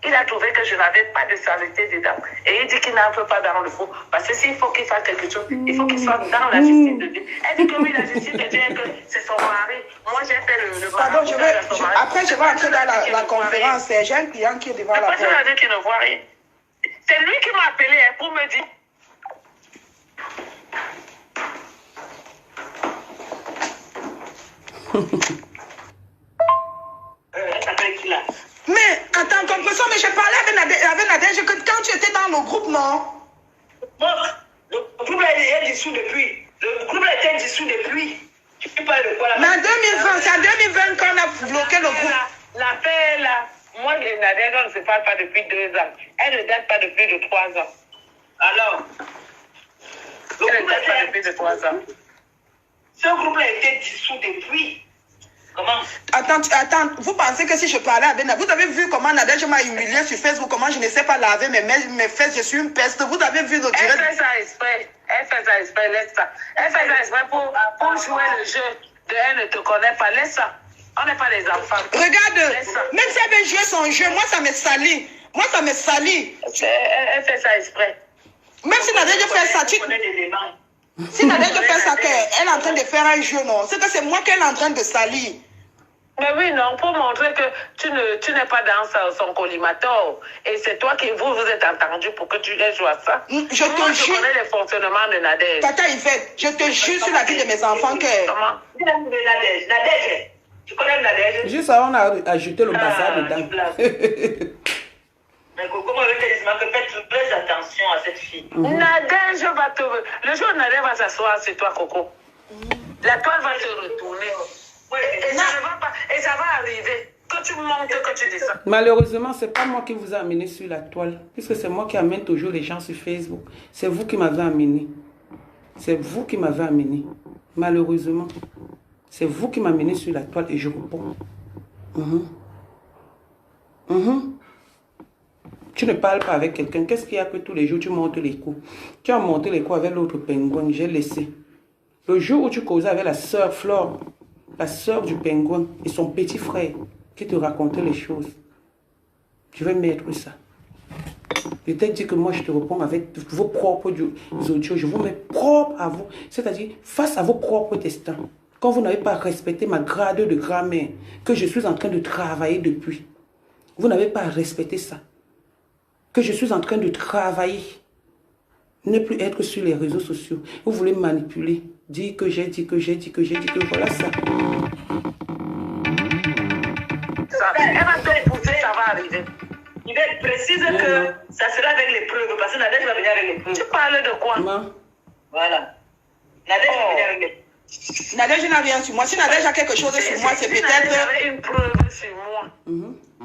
C: Il a trouvé que je n'avais pas de saleté dedans. Et il dit qu'il n'entre pas dans le faux. Parce que s'il faut qu'il fasse quelque chose, il faut qu'il soit dans la justice de Dieu. Elle dit que oui, la justice de Dieu, c'est son mari. Moi, j'ai fait le
B: Pardon, après, je vais entrer dans la conférence. J'ai un client qui est devant la porte.
C: Après, ça veut dire qu'il ne voit rien. C'est lui qui m'a appelé pour me dire.
B: Mais, attends, comprenons, mais je parlais avec Nadège que quand tu étais dans le groupe, non?
D: Bon, le groupe est dissous depuis. Le groupe a été dissous depuis. Tu peux pas le voir là.
B: Mais en 2020, c'est en 2020 qu'on a bloqué le groupe.
C: L'affaire là, moi et Nadège, on ne se parle pas depuis 2 ans. Elle ne date pas de plus de 3 ans.
D: Alors,
C: Elle ne date pas de plus de 3 ans.
D: Ce groupe a été dissous depuis. Comment?
B: Attends, vous pensez que si je parlais avec Nadège, vous avez vu comment Nadège m'a humilié sur Facebook, comment je ne sais pas laver mes fesses, je suis une peste. Vous avez vu le direct?
C: Elle fait ça exprès. Elle fait ça exprès, laisse ça. Elle fait ça exprès pour jouer le jeu de elle ne te connaît pas, laisse ça. On n'est pas des enfants.
B: Regarde, même si elle veut jouer son jeu, moi ça me salit. Moi ça me salit.
C: Elle fait ça exprès.
B: Même si Nadège fait ça, si Nadège fait ça, qu'elle est en train de faire un jeu, non? C'est que c'est moi qu'elle est en train de salir.
C: Mais oui, non, pour montrer que tu n'es pas dans son collimateur. Et c'est toi qui vous êtes entendu pour que tu aies joué à ça.
B: Je te jure.
C: Je connais les fonctionnements de Nadège.
B: Tata Yvette, je te jure sur la vie de mes enfants que...
C: Comment?
D: Nadège. Tu connais Nadège?
A: Juste ça, on a ajouté le bazar dedans.
D: Mais comment avec que faites très attention à cette fille.
C: Nadège va te... Le jour où Nadège va s'asseoir sur toi, Coco, la toile va se retourner.
D: Oui,
C: Et ça ne va pas... Et ça va arriver. Que tu montes, que tu descends.
A: Malheureusement, ce n'est pas moi qui vous ai amené sur la toile. Puisque c'est moi qui amène toujours les gens sur Facebook. C'est vous qui m'avez amené. C'est vous qui m'avez amené. Malheureusement. C'est vous qui m'amenez sur la toile et je réponds. Tu ne parles pas avec quelqu'un. Qu'est-ce qu'il y a que tous les jours tu montes les coups? Tu as monté les coups avec l'autre pingouin. J'ai laissé. Le jour où tu causais avec la sœur Flore, la sœur du pingouin et son petit frère qui te racontait les choses, je vais mettre ça. Je t'ai dit que moi je te réponds avec vos propres audios. Je vous mets propre à vous. C'est-à-dire face à vos propres destins. Quand vous n'avez pas respecté ma grade de grammaire que je suis en train de travailler depuis. Vous n'avez pas respecté ça. Que je suis en train de travailler. Ne plus être sur les réseaux sociaux. Vous voulez manipuler. Dire que j'ai dit que voilà ça.
C: Elle va te pousser, ça va arriver.
D: Il va être précise que ça sera avec les preuves. Parce que Nadège va venir avec les preuves.
C: Tu parles de quoi?
D: Voilà. Nadège va venir avec les preuves.
B: Nadège n'a rien sur moi. Si Nadège a quelque chose sur moi, c'est peut-être...
C: Si Nadège avait une preuve sur moi.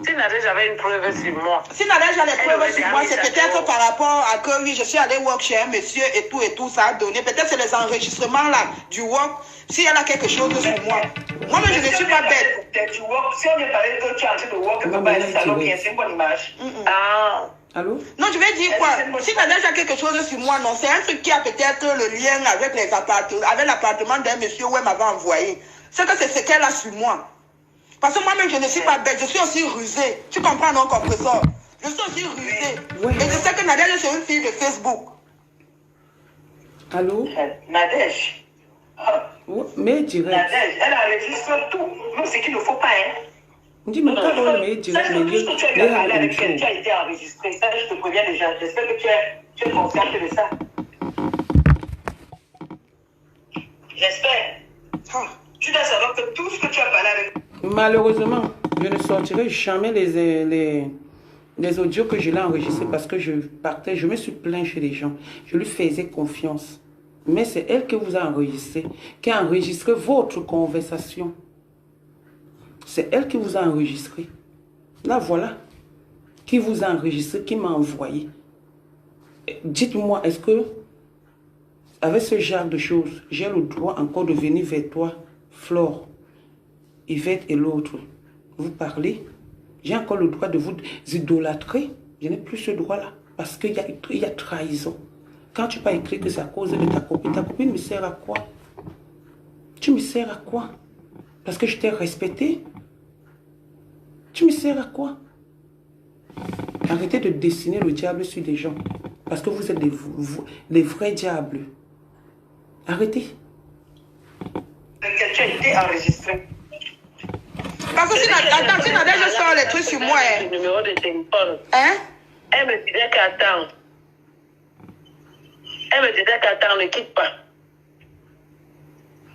C: Si Nadège avait une preuve sur moi.
B: Si Nadège a les preuves sur moi, c'est peut-être par rapport à que oui, je suis allé work chez un monsieur et tout, ça a donné. Peut-être c'est les enregistrements là du work. Si elle a quelque chose sur moi. Moi-même, je ne suis pas bête.
D: Tu work, si on est parlé que tu es en train de work, tu peux pas aller salon, c'est une bonne image.
C: Ah.
A: Allô?
B: Non, je vais dire quoi? Si Nadège a quelque chose sur moi, non, c'est un truc qui a peut-être le lien avec les appartements, avec l'appartement d'un monsieur où elle m'avait envoyé. C'est que c'est ce qu'elle a sur moi. Parce que moi-même, je ne suis pas bête, je suis aussi rusée. Tu comprends, non, compresseur? Je suis aussi rusée.
A: Oui.
B: Et je sais que Nadège, c'est une fille de Facebook.
A: Allô?
D: Nadège.
A: Mais direct.
D: Nadège, elle enregistre tout. Nous, c'est qu'il ne faut pas, hein.
A: Dis, mais quand on met direct,
D: Puisque tu as parlé avec elle, tu as été enregistré. Ça, je te préviens déjà. J'espère que tu es consciente de ça. J'espère. Tu dois savoir que tout ce que tu as parlé avec...
A: Malheureusement, je ne sortirai jamais les audios que je l'ai enregistrés parce que je partais, je me suis plaint chez les gens. Je lui faisais confiance. Mais c'est elle qui vous a enregistré, qui a enregistré votre conversation. C'est elle qui vous a enregistré. Là, voilà. Qui vous a enregistré, qui m'a envoyé. Dites-moi, est-ce que, avec ce genre de choses, j'ai le droit encore de venir vers toi, Flore, Yvette et l'autre, vous parler? J'ai encore le droit de vous idolâtrer? Je n'ai plus ce droit-là. Parce qu'il y a trahison. Quand tu n'as pas écrit que c'est à cause de ta copine me sert à quoi? Tu me sers à quoi? Parce que je t'ai respecté? Tu me sers à quoi? Arrêtez de dessiner le diable sur des gens. Parce que vous êtes des vrais diables. Arrêtez.
D: Tu as été enregistré.
B: Parce que si Nadège sort les trucs sur moi,
C: Le numéro de téléphone.
B: hein?
C: Elle me disait qu'attends. Ne quitte pas.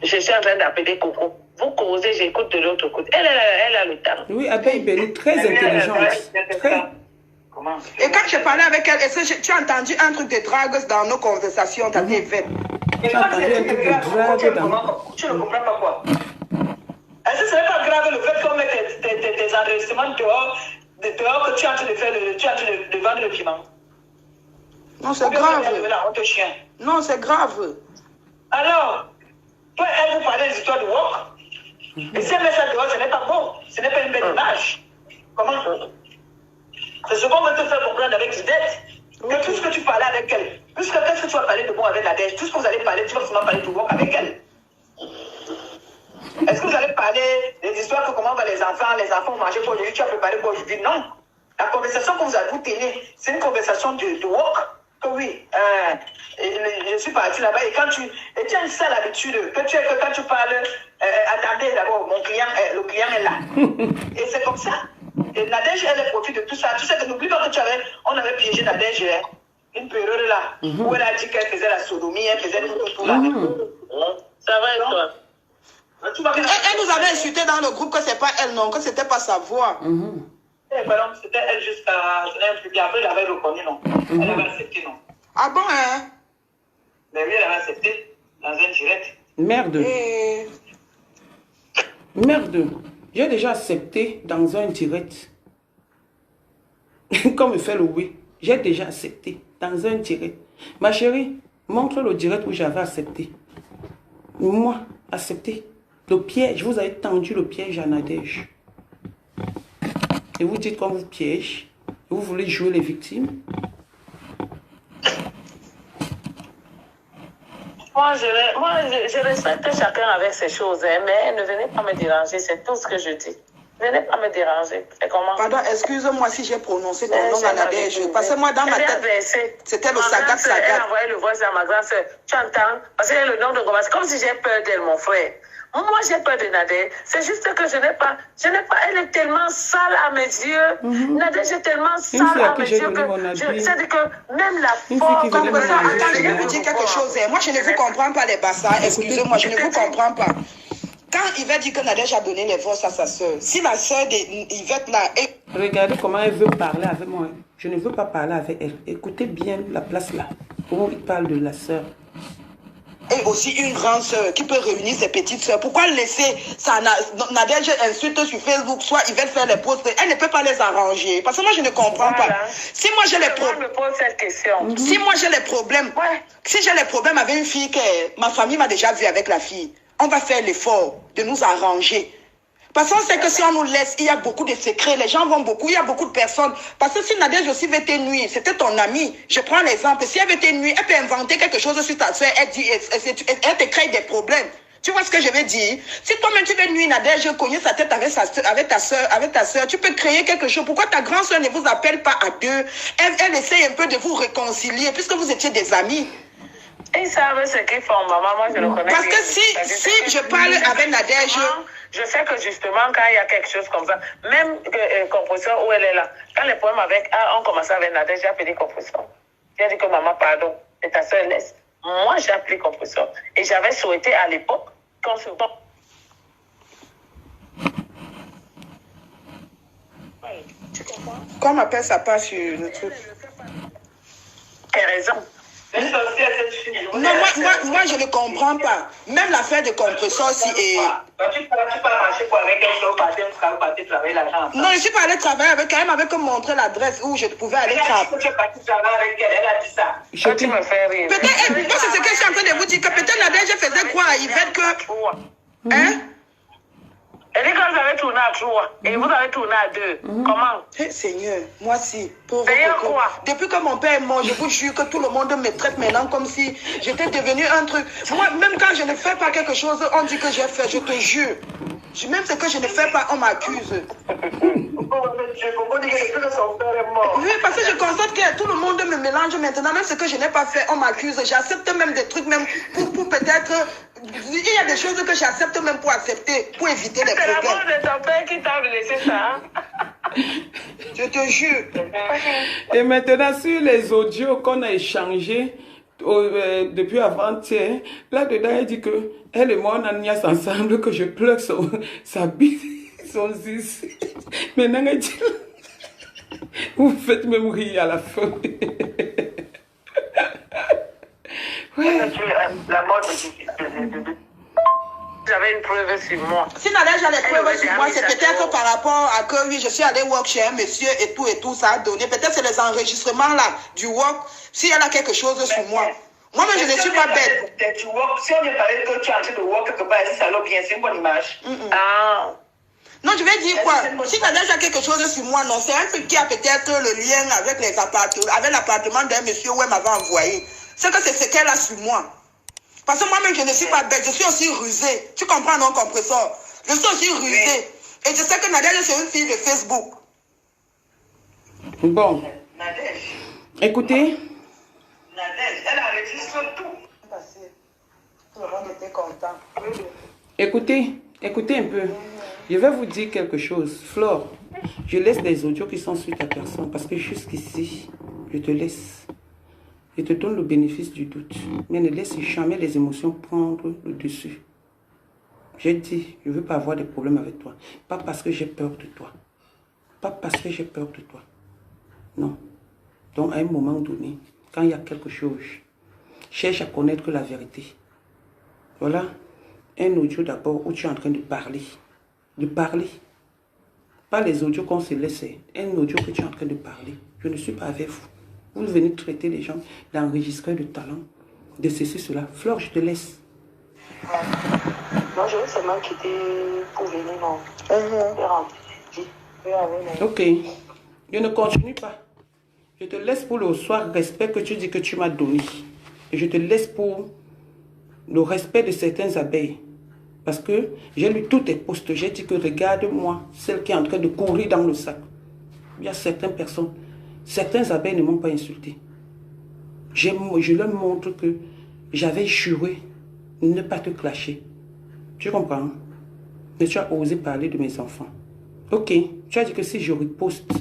C: Je suis en train d'appeler Coco. Vous causez, j'écoute de l'autre côté. Elle a le temps.
A: Oui, Abeille Béni, très intelligente. Très.
D: Comment?
B: Et quand je parlais avec elle, est-ce que tu as entendu un truc de drague dans nos conversations, t'as dit fait?
A: Tu as entendu un truc de drague dans...
D: Tu ne comprends pas quoi? Est-ce que ce n'est pas grave le fait qu'on mette tes enregistrements dehors que tu es en train de faire, tu es en train de vendre le piment?
B: Non, c'est grave.
D: Chien.
B: Non, c'est grave.
D: Alors, toi, elle vous parlait des histoires de work. Et si elle met ça dehors, ce n'est pas bon. Ce n'est pas une belle image. Comment? C'est ce qu'on veut te faire comprendre avec Yvette. Que tout ce que tu parlais avec elle, qu'est-ce que tu vas parler de bon avec la dèche, tout ce que vous allez parler, tu vas forcément parler de work avec elle. Est-ce que vous allez parler des histoires que comment les enfants manger pour aujourd'hui, tu as préparé pour aujourd'hui? Non. La conversation que vous avez tenue, c'est une conversation de work. Que oui, je suis parti là-bas et tu as ça l'habitude que quand tu parles, attendez d'abord, le client est là. Et c'est comme ça. Et Nadège, elle profite de tout ça. Tu sais que n'oublie pas que on avait piégé Nadège, une période là, où elle a dit qu'elle faisait la sodomie, elle faisait tout là.
C: Ça va et toi?
B: Elle nous avait insulté dans le groupe que c'est pas elle, non, que c'était pas sa voix.
D: C'était elle jusqu'à... Après, elle avait reconnu, non. Elle avait accepté, non.
B: Ah bon, hein?
D: Mais oui, elle avait accepté dans un direct.
A: Merde. Merde. J'ai déjà accepté dans un direct. Comme il fait le oui. J'ai déjà accepté dans un direct. Ma chérie, montre le direct où j'avais accepté. Moi, accepté. Le piège, vous avez tendu le piège à Nadège. Et vous dites qu'on vous piège. Vous voulez jouer les victimes.
C: Moi, je respecte chacun avec ses choses, hein, mais ne venez pas me déranger, c'est tout ce que je dis. Venez pas me déranger. C'est comment?
B: Pardon, excuse-moi si j'ai prononcé ton nom à Nadège. Parce que moi, dans ma tête, c'était le Sagat Sagat.
C: Elle a envoyé le voice à ma grande soeur. Tu entends? Parce que le nom de Goma, c'est comme si j'ai peur d'elle, mon frère. Moi, j'ai peur de Nadège. C'est juste que je n'ai pas. Elle est tellement sale à mes yeux. Nadège est tellement sale à mes yeux que c'est que même la forme.
B: Comme ça, attends, je vais vous dire quelque chose. Moi, je ne vous comprends pas, les bassards. Excusez-moi, je ne vous comprends pas. Quand Yvette dit que Nadège a donné les voix à sa soeur, si la soeur d'Yvette là est...
A: Regardez comment elle veut parler avec moi. Je ne veux pas parler avec elle. Écoutez bien la place là, où il parle de la soeur.
B: Et aussi une grande soeur qui peut réunir ses petites soeurs. Pourquoi laisser ça? Nadège insulte sur Facebook, soit Yvette fait les posts, elle ne peut pas les arranger. Parce que moi, je ne comprends pas. Si moi, j'ai les problèmes... Si moi, j'ai les problèmes... Si j'ai les problèmes avec une fille que ma famille m'a déjà vue avec la fille, on va faire l'effort de nous arranger. Parce qu'on sait que si on nous laisse, il y a beaucoup de secrets, les gens vont beaucoup, il y a beaucoup de personnes. Parce que si Nadège aussi veut te nuire, c'était ton ami. Je prends l'exemple, si elle veut te nuire, elle peut inventer quelque chose sur ta soeur, elle te crée des problèmes. Tu vois ce que je veux dire? Si toi-même tu veux nuire Nadège, cogner sa tête avec ta soeur, tu peux créer quelque chose. Pourquoi ta grande soeur ne vous appelle pas à deux? Elle essaye un peu de vous réconcilier, puisque vous étiez des amis.
C: Ils savent ce qu'ils font, maman, moi je le connais.
B: Parce que si je parle avec Nadège...
C: Je sais que justement, quand il y a quelque chose comme ça, même Composition où elle est là, quand les problèmes ont commencé avec Nadège, j'ai appelé Composition. J'ai dit que maman, pardon, et ta soeur laisse. Moi, j'ai appelé Composition. Et j'avais souhaité à l'époque qu'on se... Tu comprends?
B: Qu'on appelle ça pas sur le truc.
C: T'as raison.
B: Non, moi, je ne comprends pas. Même l'affaire de Compression aussi est...
D: Tu peux marcher pour avec elle, travailler l'argent.
B: Non, je suis pas allée travailler avec elle. Elle m'avait montré l'adresse où je pouvais aller travailler.
D: Tu es parti travailler avec elle, elle a dit ça.
C: Tu me fais rire.
B: Peut-être, moi, c'est ce que je suis en train de vous dire, que peut-être Nadège faisait croire à Yvette que... Hein?
C: Elle dit que vous avez tourné à 3 et vous avez tourné à 2. Comment?
B: Seigneur, moi si, pauvre
C: coco.
B: Depuis que mon père est mort, je vous jure que tout le monde me traite maintenant comme si j'étais devenu un truc. Moi, même quand je ne fais pas quelque chose, on dit que j'ai fait, je te jure. Même ce que je ne fais pas, on m'accuse. Oui, parce que je constate que tout le monde me mélange maintenant. Même ce que je n'ai pas fait, on m'accuse. J'accepte même des trucs, même pour peut-être... Il y a des choses que j'accepte même pour accepter, pour éviter les problèmes.
C: C'est la mort de ton père qui t'a laissé ça.
B: Je te jure.
A: Et maintenant, sur les audios qu'on a échangés depuis avant-hier, là-dedans, elle dit que elle et moi, on a niaise ensemble, que je pleure sa bite, son zis. Maintenant, elle dit, vous faites même rire à la fin.
C: Ouais. La mort de... J'avais une preuve sur moi.
B: Si Nadège a les preuves sur moi, c'est peut-être par rapport à que oui, je suis allée work chez un monsieur et tout, ça a donné. Peut-être c'est les enregistrements là, du work. Si elle a quelque chose sur moi. Moi-même, je ne suis pas bête.
D: Si on me parlait que tu es en train de work quelque part, si ça l'a bien, c'est une bonne image.
C: Ah.
B: Non, je vais dire quoi? Si Nadège a quelque chose sur moi, non, c'est un truc qui a peut-être le lien avec les appartements, avec l'appartement d'un monsieur où elle m'avait envoyé. C'est que c'est ce qu'elle a sur moi. Parce que moi-même, je ne suis pas bête, je suis aussi rusée. Tu comprends, non, compresseur? Je suis aussi rusée. Et je sais que Nadège, c'est une fille de Facebook.
A: Bon.
D: Nadège.
A: Écoutez.
D: Nadège, elle enregistre tout.
B: Tout le monde était content.
A: Écoutez un peu. Je vais vous dire quelque chose. Flore, je laisse des audios qui sont sur ta personne parce que jusqu'ici, je te laisse. Je te donne le bénéfice du doute. Mais ne laisse jamais les émotions prendre le dessus. J'ai dit, je ne veux pas avoir des problèmes avec toi. Pas parce que j'ai peur de toi. Pas parce que j'ai peur de toi. Non. Donc, à un moment donné, quand il y a quelque chose, cherche à connaître la vérité. Voilà un audio d'abord où tu es en train de parler. De parler. Pas les audios qu'on se laisse. Un audio que tu es en train de parler. Je ne suis pas avec vous. Vous venez traiter les gens d'enregistreurs de talent, de ceci, cela. Flore, je te laisse.
B: Non, je veux seulement quitter pour venir, non.
A: Ok. Je ne continue pas. Je te laisse pour le soir respect que tu dis que tu m'as donné. Et je te laisse pour le respect de certaines abeilles. Parce que j'ai lu tous tes posts. J'ai dit que regarde-moi, celle qui est en train de courir dans le sac. Il y a certaines personnes, certaines abeilles ne m'ont pas insulté. Je leur montre que j'avais juré ne pas te clasher. Tu comprends? Mais tu as osé parler de mes enfants. Ok, tu as dit que si je riposte,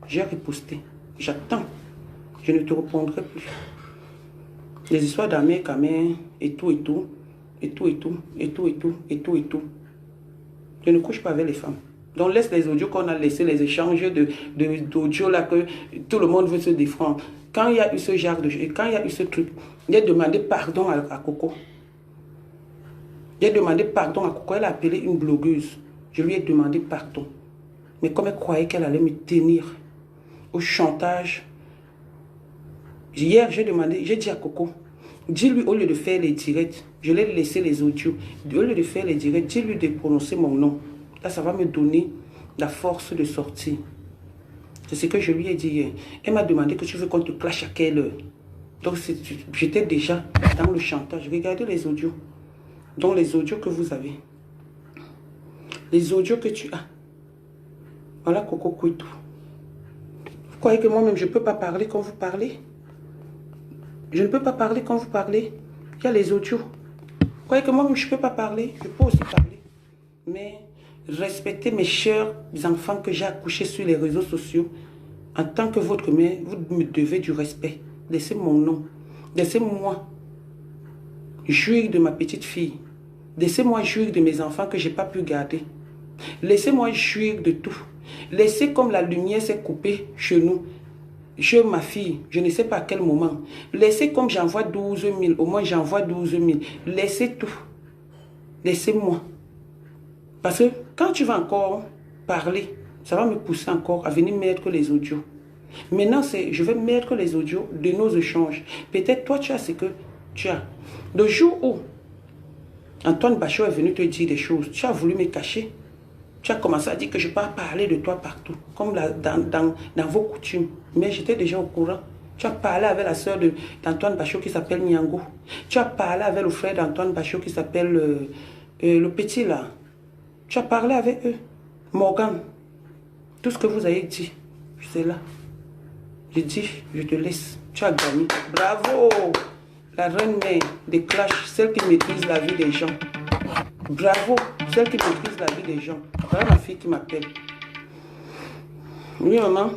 A: j'ai riposté. J'attends. Je ne te répondrai plus. Les histoires d'Amé, Kamé, et tout, et tout. Et tout, et tout, et tout, et tout, et tout, et tout. Je ne couche pas avec les femmes. Donc laisse les audios qu'on a laissés, les échanges d'audio là que tout le monde veut se défendre. Quand il y a eu ce genre de choses, quand il y a eu ce truc, j'ai demandé pardon à Coco. J'ai demandé pardon à Coco. Elle a appelé une blogueuse. Je lui ai demandé pardon. Mais comme elle croyait qu'elle allait me tenir au chantage, hier j'ai dit à Coco, dis-lui au lieu de faire les directs, je l'ai laissé les audios, au lieu de faire les directs, dis-lui de prononcer mon nom. Là, ça va me donner la force de sortir. C'est ce que je lui ai dit hier. Elle m'a demandé que tu veux qu'on te clash à quelle heure. Donc, j'étais déjà dans le chantage. Regardez les audios. Donc, les audios que vous avez. Les audios que tu as. Voilà Coco Kouitou. Vous croyez que moi-même, je ne peux pas parler quand vous parlez? Je ne peux pas parler quand vous parlez. Il y a les audios. Vous croyez que moi-même, je ne peux pas parler? Je peux aussi parler. Mais respectez mes chers enfants que j'ai accouchés sur les réseaux sociaux. En tant que votre mère, vous me devez du respect. Laissez mon nom. Laissez-moi jouir de ma petite fille. Laissez-moi jouir de mes enfants que je n'ai pas pu garder. Laissez-moi jouir de tout. Laissez comme la lumière s'est coupée chez nous. Chez ma fille, je ne sais pas à quel moment. Laissez comme j'envoie 12 000. Au moins j'envoie 12 000. Laissez tout. Laissez-moi. Parce que quand tu vas encore parler, ça va me pousser encore à venir mettre les audios. Maintenant, je vais mettre les audios de nos échanges. Peut-être toi, tu as ce que tu as. Le jour où Antoine Bachot est venu te dire des choses, tu as voulu me cacher. Tu as commencé à dire que je ne peux pas parler de toi partout, comme dans vos coutumes. Mais j'étais déjà au courant. Tu as parlé avec la soeur d'Antoine Bachot qui s'appelle Nyango. Tu as parlé avec le frère d'Antoine Bachot qui s'appelle le petit là. Tu as parlé avec eux. Morgan. Tout ce que vous avez dit, c'est là. J'ai dit, je te laisse. Tu as gagné. Bravo. La reine-mère des clashs, celle qui maîtrise la vie des gens. Bravo. Celle qui maîtrise la vie des gens. Voilà ma fille qui m'appelle. Oui, maman.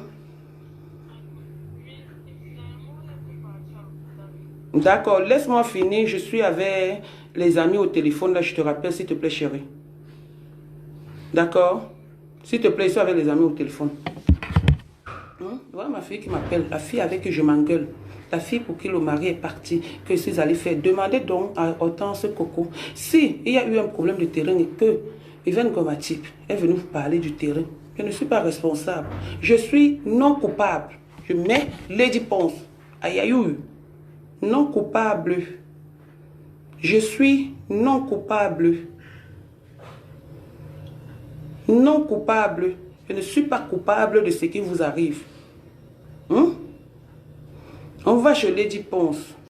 A: D'accord, laisse-moi finir. Je suis avec les amis au téléphone. Là, je te rappelle, s'il te plaît, chérie. D'accord? S'il te plaît, je suis avec les amis au téléphone. Voilà ma fille qui m'appelle. La fille avec qui je m'engueule. La fille pour qui le mari est parti. Que je suis allée faire. Demandez donc à Hortense Coco. Si il y a eu un problème de terrain et que Yvonne Gomatip est venue vous parler du terrain, je ne suis pas responsable. Je suis non coupable. Je mets Lady Ponce. Aïe aïe aïe. Non coupable. Je suis non coupable. Non coupable. Je ne suis pas coupable de ce qui vous arrive. On va chez Lady Ponce.